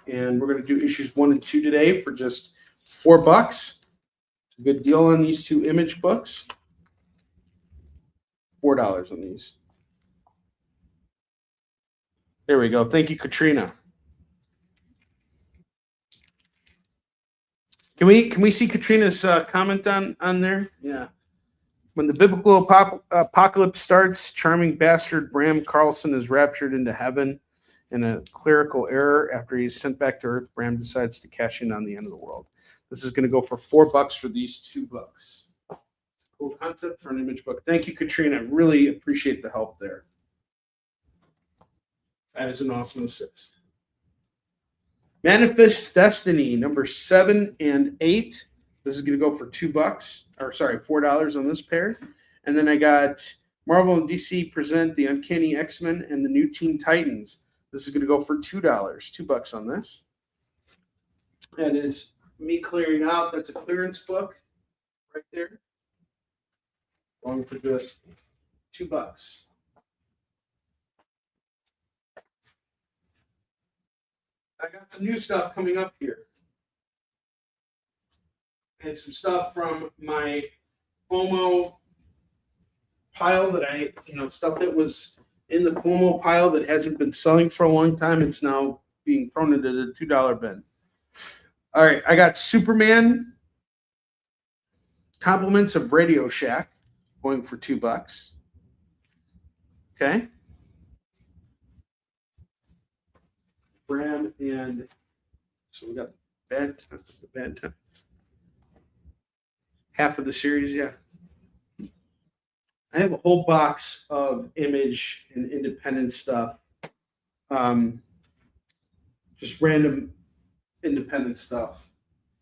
And we're going to do issues 1 and 2 today for just $4. It's a good deal on these 2 image books. $4 on these. There we go. Thank you, Katrina. Can we see Katrina's comment on there? Yeah. When the biblical apocalypse starts, charming bastard Bram Carlson is raptured into heaven in a clerical error. After he's sent back to Earth, Bram decides to cash in on the end of the world. This is going to go for $4 for these 2 books. Cool concept for an image book. Thank you, Katrina. Really appreciate the help there. That is an awesome assist. Manifest Destiny, number 7 and 8. This is going to go for $2, or sorry, $4 on this pair. And then I got Marvel and DC present the Uncanny X-Men and the New Teen Titans. This is going to go for $2, $2 on this. That is me clearing out. That's a clearance book right there. Going for just $2. I got some new stuff coming up here. And some stuff from my Fomo pile that stuff that was in the Fomo pile that hasn't been selling for a long time. It's now being thrown into the $2 bin. All right, I got Superman Compliments of Radio Shack going for $2. Okay. Bram and so we got the bad time. Half of the series, yeah. I have a whole box of image and independent stuff. Just random independent stuff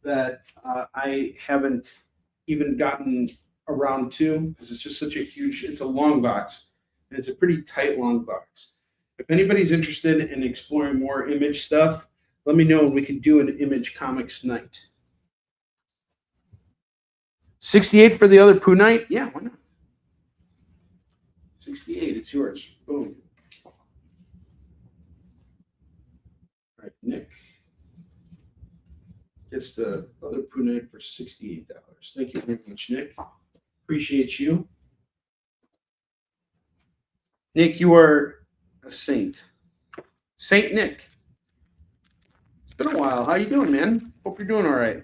that I haven't even gotten around to because it's just such a huge, it's a long box. And it's a pretty tight long box. If anybody's interested in exploring more image stuff, let me know and we can do an image comics night. 68 for the other Pooh night? Yeah, why not? 68, it's yours. Boom. All right, Nick gets the other Pooh night for $68. Thank you very much, Nick. Appreciate you. Nick, you are a saint. Saint Nick. been a while. How you doing, man? Hope you're doing all right.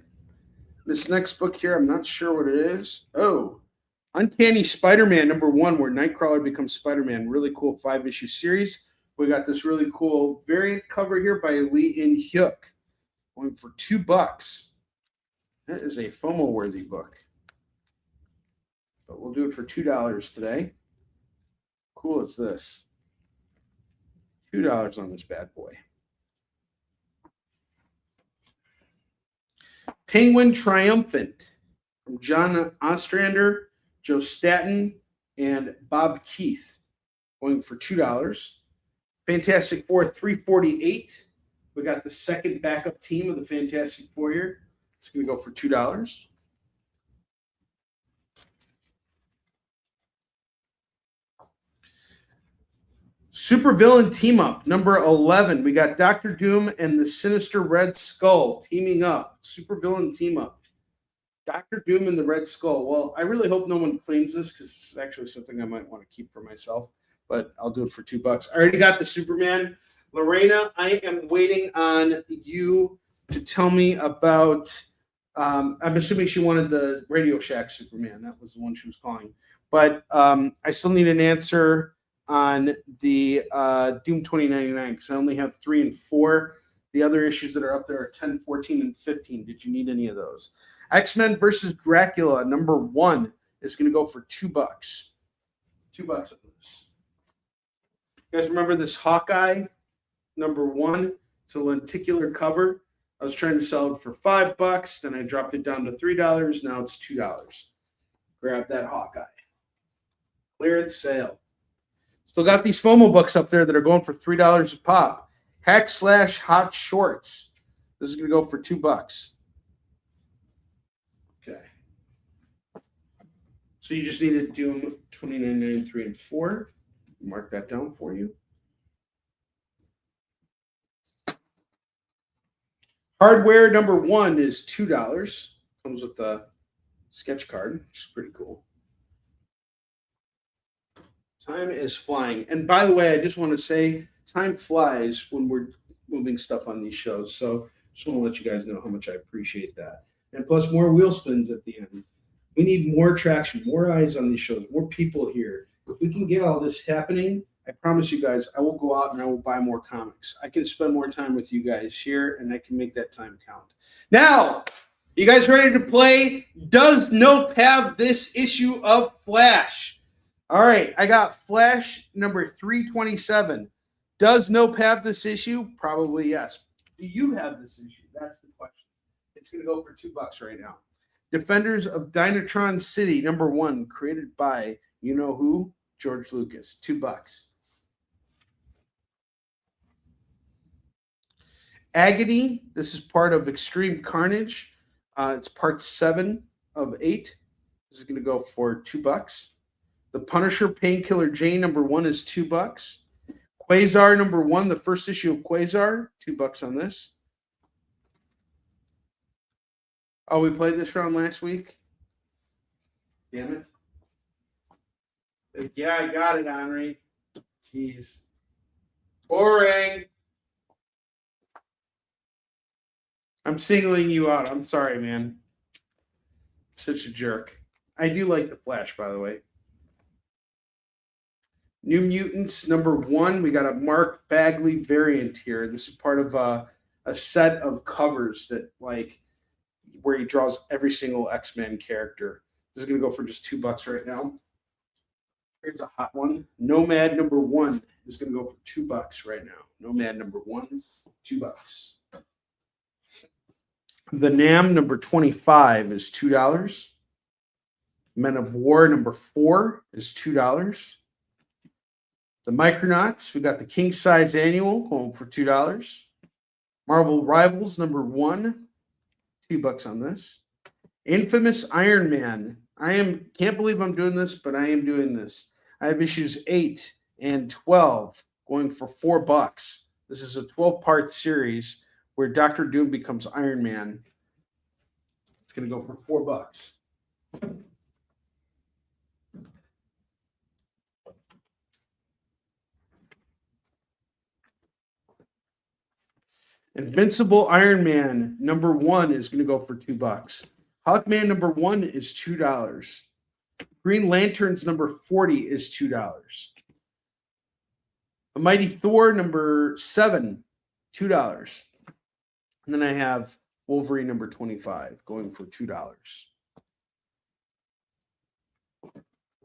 This next book here, I'm not sure what it is. Oh, Uncanny Spider-Man #1, where Nightcrawler becomes Spider-Man. Really cool 5-issue series. We got this really cool variant cover here by Lee In-hyuk, going for $2. That is a FOMO-worthy book. But we'll do it for $2 today. Cool is this? $2 on this bad boy. Penguin Triumphant from John Ostrander, Joe Staton, and Bob Keith, going for $2. Fantastic Four 348. We got the second backup team of the Fantastic Four here. It's going to go for $2. Supervillain Team Up, number 11. We got Dr. Doom and the Sinister Red Skull teaming up. Supervillain Team Up. Dr. Doom and the Red Skull. Well, I really hope no one claims this because it's actually something I might want to keep for myself, but I'll do it for $2. I already got the Superman. Lorena, I am waiting on you to tell me about, I'm assuming she wanted the Radio Shack Superman. That was the one she was calling. But I still need an answer on the Doom 2099 because I only have 3 and 4. The other issues that are up there are 10, 14, and 15. Did you need any of those? X-Men versus Dracula #1 is going to go for $2. $2 on this. You guys remember this Hawkeye #1? It's a lenticular cover. I was trying to sell it for $5. Then I dropped it down to $3. Now it's $2. Grab that Hawkeye. Clearance sale. Still got these FOMO books up there that are going for $3 a pop. Hack/Hot Shorts. This is going to go for $2. Okay. So you just need to do 29.9, 3 and 4. Mark that down for you. Hardware #1 is $2. Comes with a sketch card, which is pretty cool. Time is flying. And by the way, I just want to say time flies when we're moving stuff on these shows. So just want to let you guys know how much I appreciate that. And plus more wheel spins at the end. We need more traction, more eyes on these shows, more people here. If we can get all this happening, I promise you guys, I will go out and I will buy more comics. I can spend more time with you guys here and I can make that time count. Now, you guys ready to play Does Nope Have This Issue of Flash? All right, I got Flash number 327. Does Nope have this issue? Probably yes. Do you have this issue? That's the question. It's going to go for $2 right now. Defenders of Dynatron City #1, created by you know who? George Lucas. $2. Agony. This is part of Extreme Carnage. It's part 7 of 8. This is going to go for $2. The Punisher Painkiller Jane #1 is $2. Quasar #1, the first issue of Quasar, $2 on this. Oh, we played this round last week? Damn it. Yeah, I got it, Onrie. Jeez. Boring. I'm singling you out. I'm sorry, man. Such a jerk. I do like the Flash, by the way. New Mutants #1. We got a Mark Bagley variant here. This is part of a set of covers that where he draws every single X-Men character. This is going to go for just $2 right now. Here's a hot one. Nomad #1 is going to go for $2 right now. Nomad #1, $2. The Nam #25 is $2. Men of War #4 is $2. The Micronauts, we got the King Size Annual going for $2. Marvel Rivals #1, $2 on this. Infamous Iron Man. Can't believe I'm doing this, but I am doing this. I have issues 8 and 12 going for $4. This is a 12-part series where Dr. Doom becomes Iron Man. It's going to go for $4. Invincible Iron Man #1 is going to go for $2. Hawkman #1 is $2. Green Lanterns #40 is $2. A Mighty Thor #7, $2. And then I have Wolverine #25 going for $2.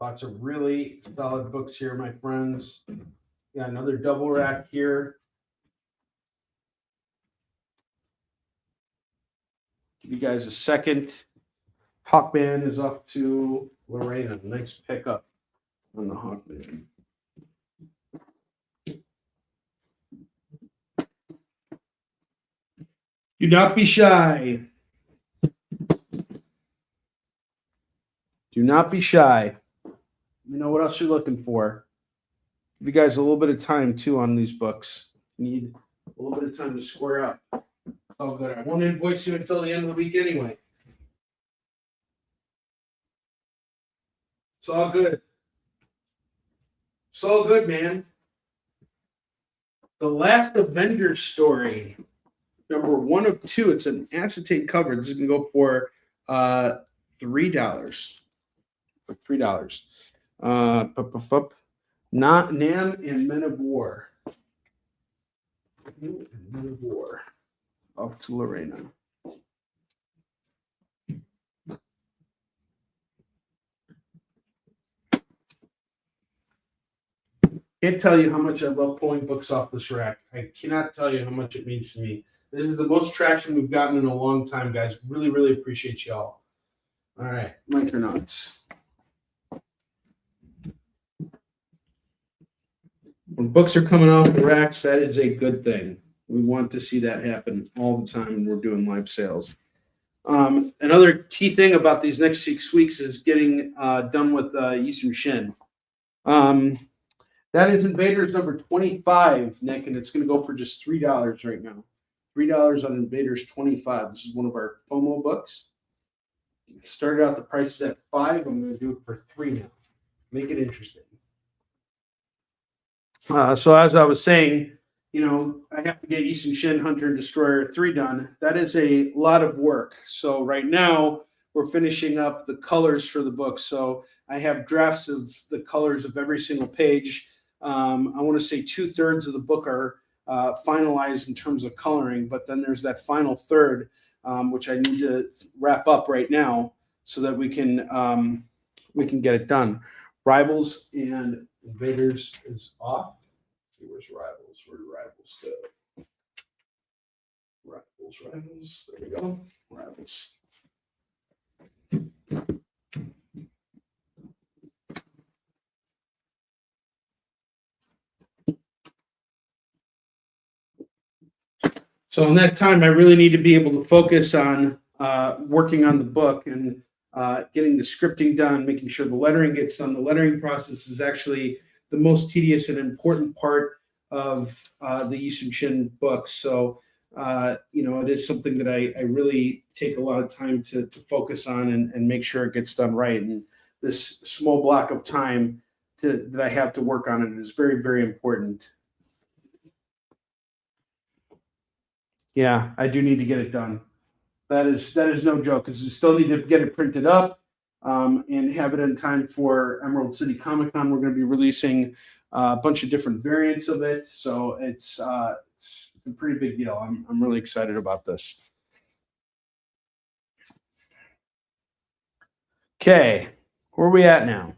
Lots of really solid books here, my friends. Got another double rack here. Give you guys a second. Hawkman is up to Lorena. Nice pickup on the Hawkman. Do not be shy. Do not be shy. You know what else you're looking for. Give you guys a little bit of time, too, on these books. You need a little bit of time to square up. Oh, good. I won't invoice you until the end of the week anyway. It's all good. It's all good, man. The Last Avengers story, #1 of 2. It's an acetate cover. This is going to go for $3. For $3. Not Nam and Men of War. Men of War. Off to Lorena. Can't tell you how much I love pulling books off this rack. I cannot tell you how much it means to me. This is the most traction we've gotten in a long time, guys. Really, really appreciate y'all. All right, Micronauts. When books are coming off the racks, that is a good thing. We want to see that happen all the time when we're doing live sales. Another key thing about these next 6 weeks is getting done with Yisum Shin. That is Invaders #25, Nick, and it's going to go for just $3 right now. $3 on Invaders 25. This is one of our FOMO books. Started out the price at $5. I'm going to do it for $3 now. Make it interesting. So as I was saying, you know, I have to get Yisum Shin Hunter and Destroyer 3 done. That is a lot of work. So right now we're finishing up the colors for the book. So I have drafts of the colors of every single page. I want to say 2/3 of the book are finalized in terms of coloring, but then there's that final third, which I need to wrap up right now so that we can get it done. Rivals and Invaders is off. Let's see, where's Rivals? Where do Rivals go? Rivals. There we go. Rivals. So in that time, I really need to be able to focus on working on the book and getting the scripting done, making sure the lettering gets done. The lettering process is actually the most tedious and important part of the Yisum Shin books. So, you know, it is something that I really take a lot of time to focus on and make sure it gets done right. And this small block of time that I have to work on it is very, very important. Yeah, I do need to get it done. That is no joke, because we still need to get it printed up and have it in time for Emerald City Comic Con. We're going to be releasing a bunch of different variants of it, so it's a pretty big deal. I'm really excited about this. Okay, where are we at now?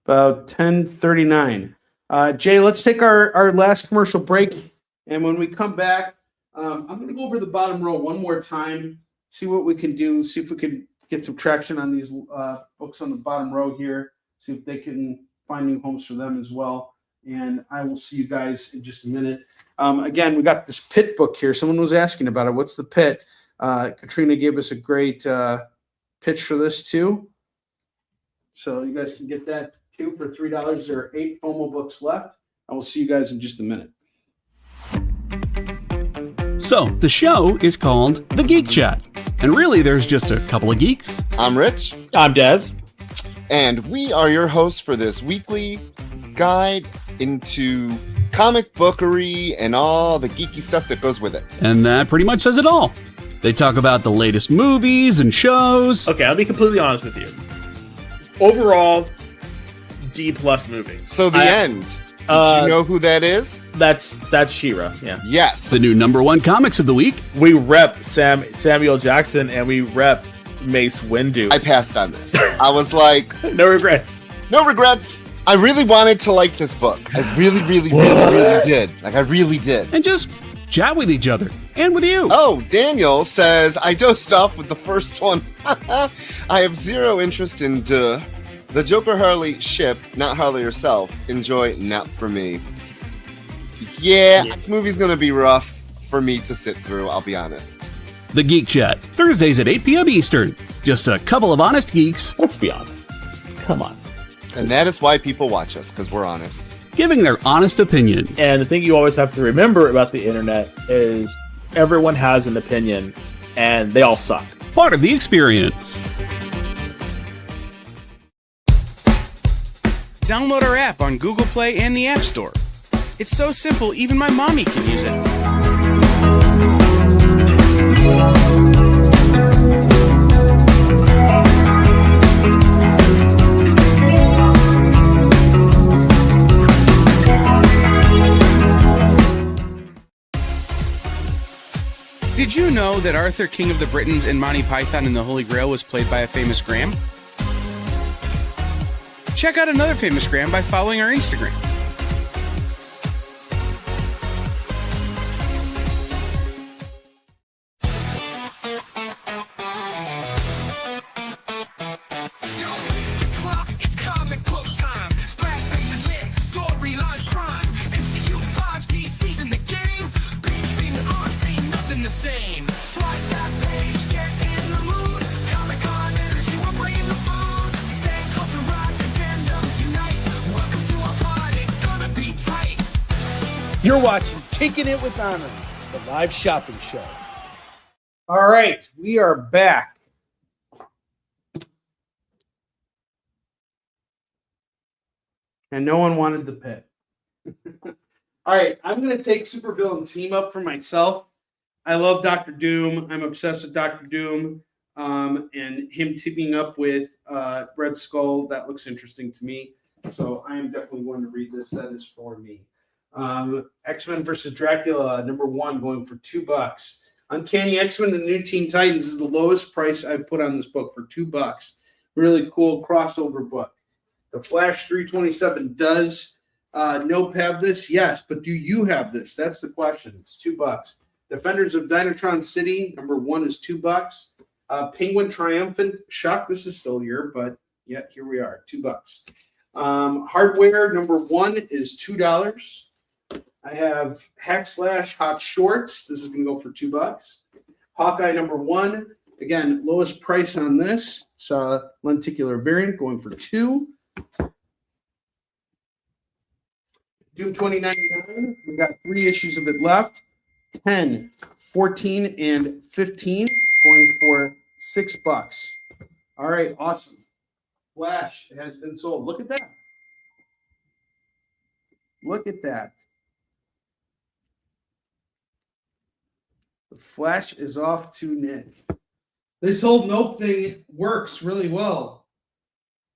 About 10:39. Jay, let's take our last commercial break, and when we come back, I'm going to go over the bottom row one more time, see what we can do, see if we can get some traction on these books on the bottom row here, see if they can find new homes for them as well. And I will see you guys in just a minute. Again, we got this Pitt book here. Someone was asking about it. What's the Pitt? Katrina gave us a great pitch for this too. So you guys can get that too for $3. There are 8 FOMO books left. I will see you guys in just a minute. So, the show is called The Geek Chat. And really, there's just a couple of geeks. I'm Rich. I'm Dez. And we are your hosts for this weekly guide into comic bookery and all the geeky stuff that goes with it. And that pretty much says it all. They talk about the latest movies and shows. Okay, I'll be completely honest with you. Overall, D+ movie. So the end. Did you know who that is? That's She-Ra. Yeah. Yes. The new #1 comics of the week. We rep Samuel Jackson and we rep Mace Windu. I passed on this. I was like, no regrets. No regrets. I really wanted to like this book. I really did. Like, I really did. And just chat with each other and with you. Oh, Daniel says, I dosed off with the first one. I have zero interest in the Joker Harley ship, not Harley herself. Enjoy, not for me. Yeah, this movie's gonna be rough for me to sit through, I'll be honest. The Geek Chat, Thursdays at 8 p.m. Eastern. Just a couple of honest geeks. Let's be honest. Come on. And that is why people watch us, because we're honest. Giving their honest opinions. And the thing you always have to remember about the internet is everyone has an opinion, and they all suck. Part of the experience. Download our app on Google Play and the App Store. It's so simple, even my mommy can use it. Did you know that Arthur, King of the Britons, and Monty Python and the Holy Grail was played by a famous Graham? Check out another famous Graham by following our Instagram. You're watching Kickin It With Onrie, the live shopping show. All right, we are back. And no one wanted the pit. All right, I'm going to take Supervillain Team Up for myself. I love Dr. Doom. I'm obsessed with Dr. Doom. And him teaming up with Red Skull, that looks interesting to me. So I am definitely going to read this. That is for me. X-Men versus Dracula, #1, going for $2. Uncanny X-Men, the New Teen Titans is the lowest price I've put on this book for $2. Really cool crossover book. The Flash 327 does Nope have this? Yes, but do you have this? That's the question. It's $2. Defenders of Dynatron City, #1 is $2. Penguin Triumphant, shocked this is still here, but yet here we are, $2. Hardware #1 is $2. I have Hack Slash Hot Shorts. This is going to go for $2. Hawkeye #1. Again, lowest price on this. It's a lenticular variant going for $2. Doom 2099. We got 3 issues of it left. 10, 14, and 15 going for $6. All right, awesome. Flash has been sold. Look at that. Look at that. The Flash is off to Nick. This whole Nope thing works really well.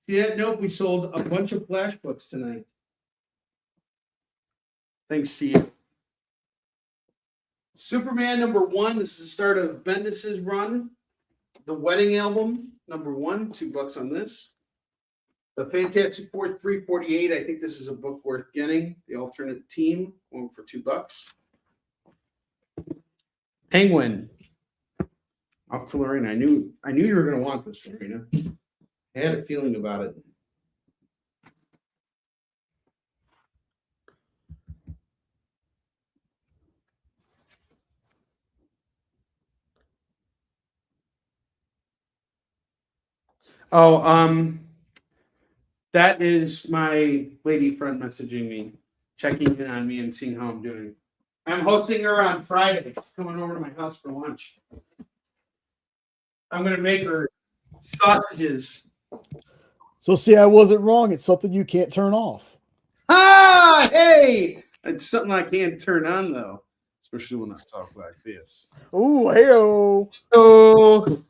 See that Nope? We sold a bunch of Flash books tonight. Thanks to you. Superman #1. This is the start of Bendis' run. The Wedding Album #1. $2 on this. The Fantastic Four 348. I think this is a book worth getting. The Alternate Team going for $2. Penguin. Off to Lorena. I knew you were going to want this, Lorena. I had a feeling about it. Oh, that is my lady friend messaging me, checking in on me and seeing how I'm doing. I'm hosting her on Friday. She's coming over to my house for lunch. I'm going to make her sausages. So see, I wasn't wrong. It's something you can't turn off. Ah, hey, It's something I can't turn on though, especially when I talk like this. Ooh, hey-o. Oh.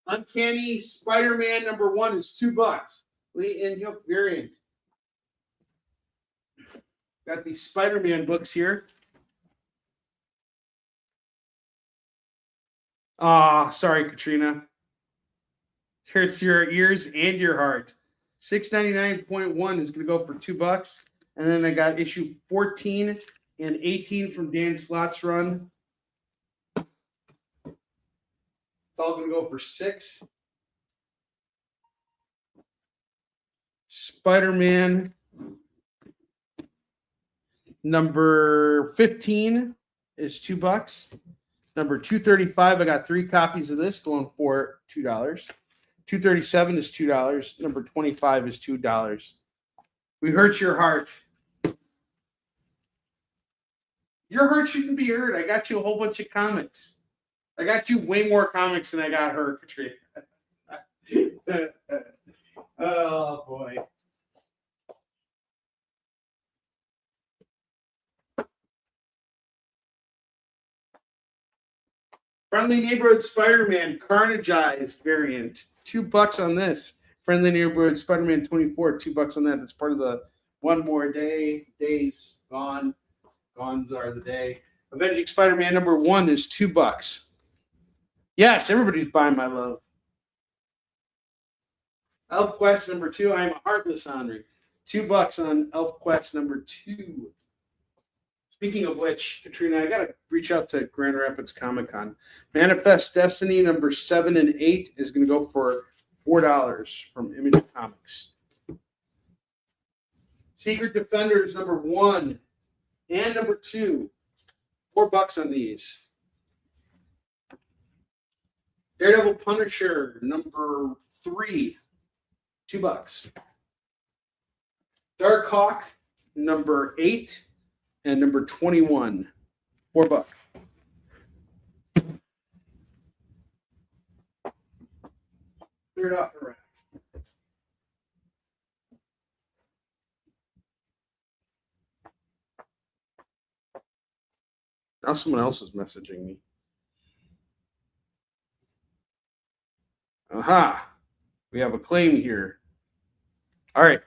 Uncanny Spider-Man #1 is $2. Lee and Yoke variant. Got these Spider-Man books here. Sorry, Katrina. Here's your ears and your heart. 699.1 is going to go for $2. And then I got issue 14 and 18 from Dan Slott's run. It's all going to go for $6. Spider-Man number 15 is $2. Number 235, I got 3 copies of this going for $2. 237 is $2. Number 25 is $2. We hurt your heart. Your heart shouldn't be hurt. I got you a whole bunch of comics. I got you way more comics than I got her, Katrina. Oh, boy. Friendly Neighborhood Spider-Man Carnageized variant. $2 on this. Friendly Neighborhood Spider-Man 24, $2 on that. That's part of the One More Day. Days gone. Gones are the day. Avenging Spider-Man #1 is $2. Yes, everybody's buying my love. Elf Quest #2. I am a heartless Onrie. $2 on Elf Quest #2. Speaking of which, Katrina, I gotta reach out to Grand Rapids Comic Con. Manifest Destiny #7 and 8 is gonna go for $4 from Image Comics. Secret Defenders #1 and #2, $4 on these. Daredevil Punisher #3, $2. Dark Hawk #8 and #21, $4. Clear it off the rack. Now someone else is messaging me. Aha. We have a claim here. All right.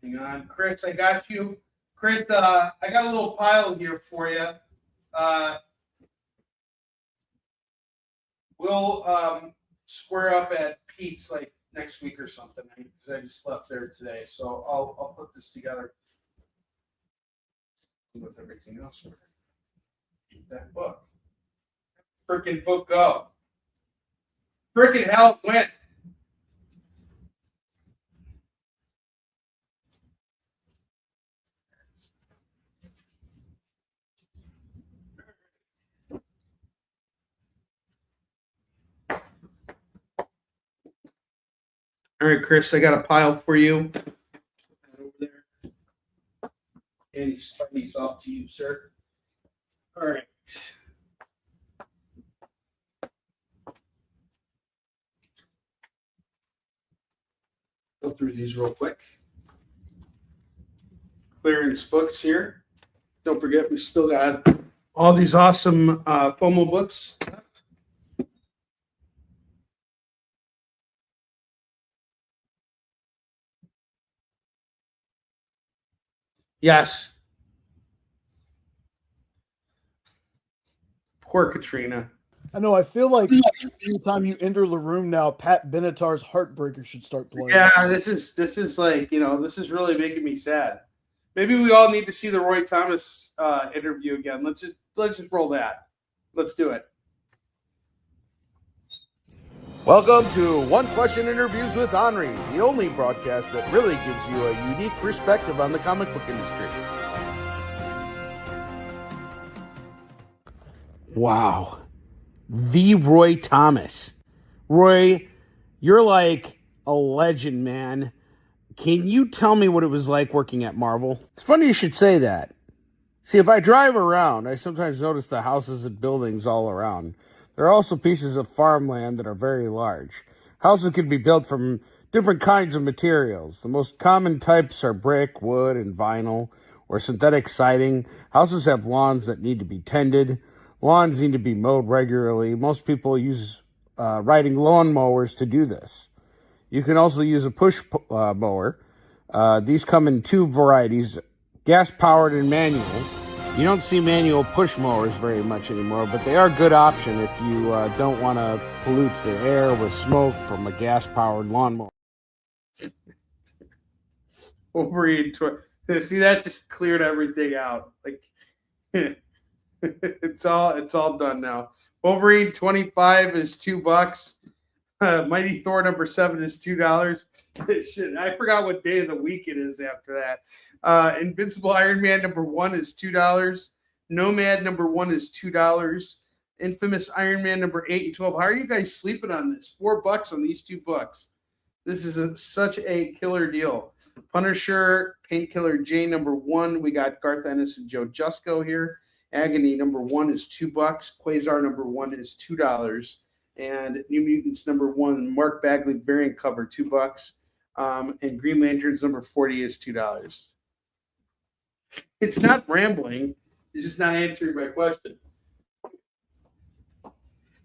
Hang on, Chris, I got you. Chris, I got a little pile here for you. We'll square up at Pete's like next week or something because I just left there today. So I'll put this together with everything else. That book. Freaking book go. Freaking hell it went. All right, Chris, I got a pile for you. Over there. And he's off to you, sir. All right. Go through these real quick. Clearance books here. Don't forget, we still got all these awesome Fomo books. Yes. Poor Katrina. I know. I feel like anytime you enter the room now, Pat Benatar's Heartbreaker should start playing. Yeah, this is like, this is really making me sad. Maybe we all need to see the Roy Thomas interview again. Let's just roll that. Let's do it. Welcome to One Question Interviews with Onrie, the only broadcast that really gives you a unique perspective on the comic book industry. Wow. The Roy Thomas. Roy, you're like a legend, man. Can you tell me what it was like working at Marvel? It's funny you should say that. See, if I drive around, I sometimes notice the houses and buildings all around. There are also pieces of farmland that are very large. Houses can be built from different kinds of materials. The most common types are brick, wood, and vinyl, or synthetic siding. Houses have lawns that need to be tended. Lawns need to be mowed regularly. Most people use riding lawn mowers to do this. You can also use a push mower. These come in two varieties, gas-powered and manual. You don't see manual push mowers very much anymore, but they are a good option if you don't want to pollute the air with smoke from a gas-powered lawnmower. Wolverine. See, that just cleared everything out. Like, it's all done now. Wolverine 25 is $2. Mighty Thor number 7 is $2. Shit, I forgot what day of the week it is after that. Invincible Iron Man number 1 is $2. Nomad number 1 is $2. Infamous Iron Man number 8 and 12. How are you guys sleeping on this? $4 on these 2 books. This is such a killer deal. Punisher, Painkiller J number 1. We got Garth Ennis and Joe Jusko here. Agony number 1 is $2. Quasar number 1 is $2. And New Mutants number 1, Mark Bagley variant cover, $2. And Green Lanterns number 40 is $2. It's not rambling. It's just not answering my question.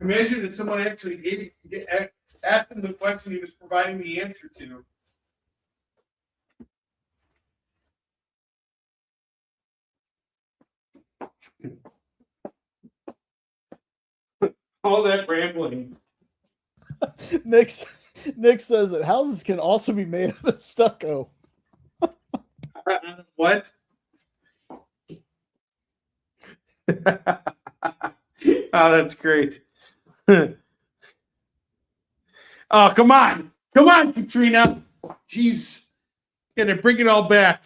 Imagine if someone actually asked him the question he was providing the answer to. All that rambling. Nick says that houses can also be made out of stucco. What? Oh, that's great. Oh, come on. Come on, Katrina. She's gonna bring it all back.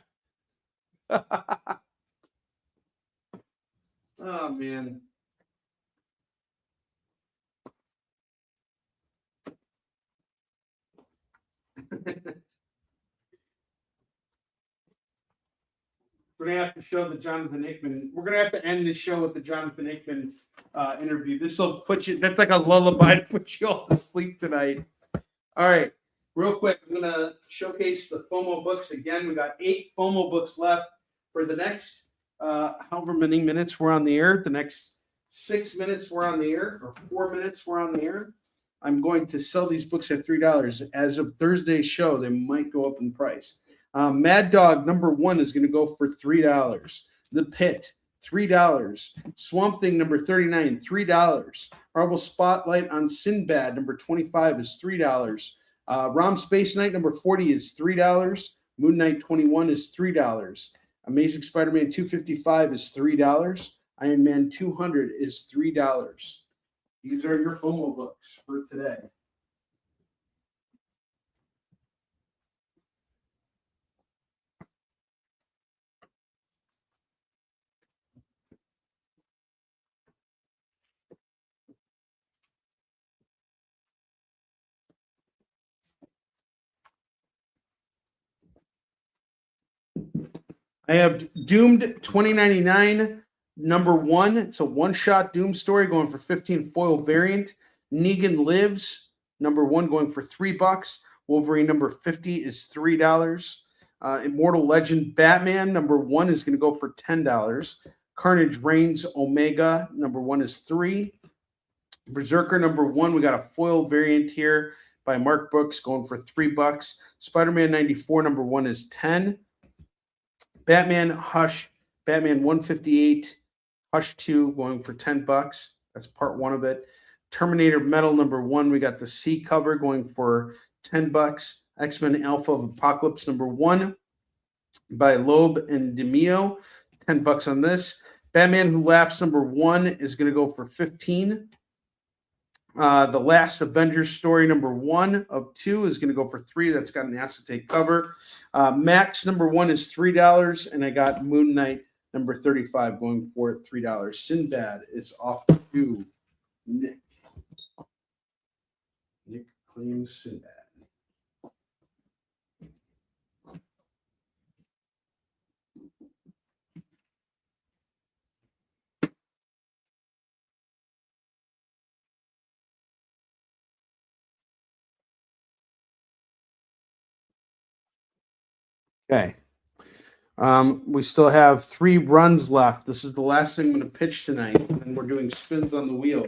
Oh, man. We're gonna have to show the Jonathan Hickman. We're gonna have to end this show with the Jonathan Hickman interview. This will put you. That's like a lullaby to put you all to sleep tonight. All right, real quick, I'm gonna showcase the Fomo books again. We got 8 Fomo books left for the next however many minutes we're on the air. The next 6 minutes we're on the air, or 4 minutes we're on the air. I'm going to sell these books at $3. As of Thursday's show, they might go up in price. Mad Dog number 1 is going to go for $3. The Pitt, $3. Swamp Thing number 39, $3. Marvel Spotlight on Sinbad number 25 is $3. Rom Space Knight number 40 is $3. Moon Knight 21 is $3. Amazing Spider-Man 255 is $3. Iron Man 200 is $3. These are your Fomo books for today. I have Doomed 2099 number 1. It's a one-shot Doom story going for 15 foil variant. Negan Lives number 1 going for $3. Wolverine number 50 is $3. Immortal Legend Batman number 1 is going to go for $10. Carnage Reigns Omega number 1 is $3. Berserker number 1, we got a foil variant here by Mark Brooks going for $3. Spider-Man 94 number 1 is $10. Batman Hush, Batman 158, Hush 2 going for $10. That's part 1 of it. Terminator Metal number 1, we got the C cover going for $10. X-Men Alpha of Apocalypse number 1 by Loeb and DeMio, $10 on this. Batman Who Laughs number 1 is going to go for $15. The Last Avengers story number 1 of 2 is going to go for $3. That's got an acetate cover. Max number 1 is $3, and I got Moon Knight number 35 going for $3. Sinbad is off to Nick. Nick claims Sinbad. Okay. We still have 3 runs left. This is the last thing I'm going to pitch tonight, and we're doing spins on the wheel.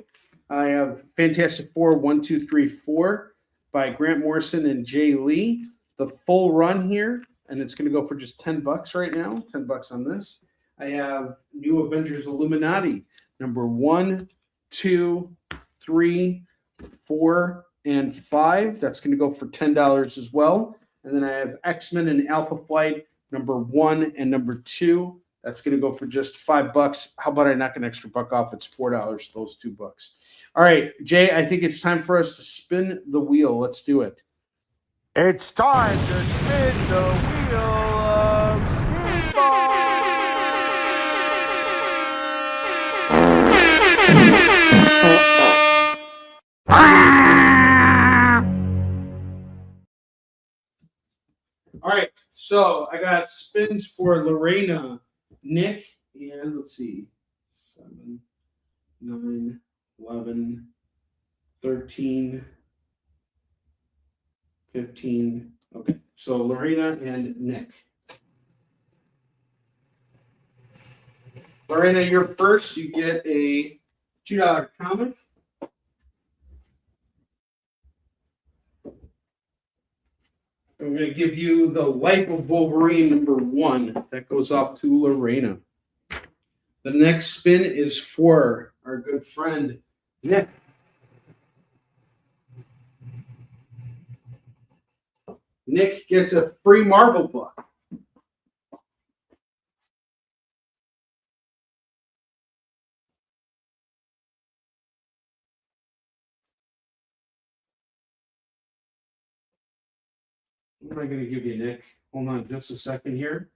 I have Fantastic Four 1, 2, 3, 4 by Grant Morrison and Jay Lee. The full run here, and it's going to go for just $10 right now. $10 on this. I have New Avengers Illuminati number 1, 2, 3, 4, and 5. That's going to go for $10 as well. And then I have X-Men and Alpha Flight number 1 and number 2. That's going to go for just $5. How about I knock an extra buck off? It's $4, those 2 books. All right, Jay, I think it's time for us to spin the wheel. Let's do it. It's time to spin the wheel of Skateball. All right, so I got spins for Lorena, Nick, and let's see, 7, 9, 11, 13, 15. Okay, so Lorena and Nick. Lorena, you're first. You get a $2 comic. I'm going to give you The Life of Wolverine number 1. That goes off to Lorena. The next spin is for our good friend, Nick. Nick gets a free Marvel book. What am I going to give you, Nick? Hold on just a second here.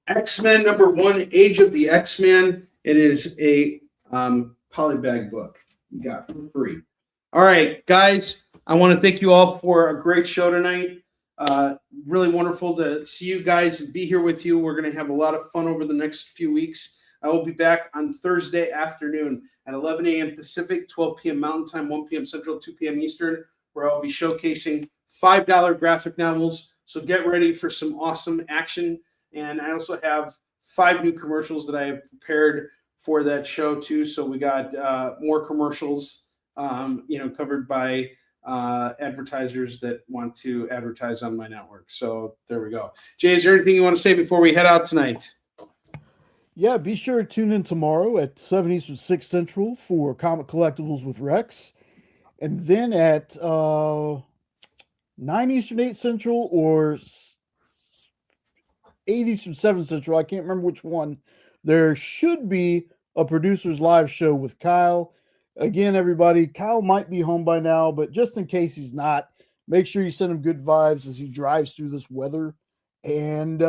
X-Men number 1, Age of the X-Men. It is a polybag book you got for free. All right, guys, I want to thank you all for a great show tonight. Really wonderful to see you guys and be here with you. We're going to have a lot of fun over the next few weeks. I will be back on Thursday afternoon at 11 a.m. Pacific, 12 p.m. Mountain Time, 1 p.m. Central, 2 p.m. Eastern, where I'll be showcasing $5 graphic novels. So get ready for some awesome action. And I also have 5 new commercials that I have prepared for that show too. So we got more commercials, covered by advertisers that want to advertise on my network. So there we go. Jay, is there anything you want to say before we head out tonight? Yeah, be sure to tune in tomorrow at 7 Eastern, 6 Central for Comic Collectibles with Rex. And then at 9 Eastern, 8 Central, or 8 Eastern, 7 Central, I can't remember which one, there should be a Producers Live show with Kyle. Again, everybody, Kyle might be home by now, but just in case he's not, make sure you send him good vibes as he drives through this weather. And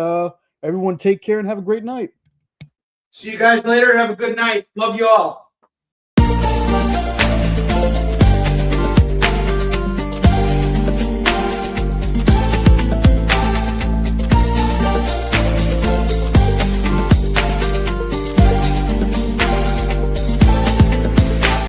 everyone take care and have a great night. See you guys later. Have a good night. Love you all.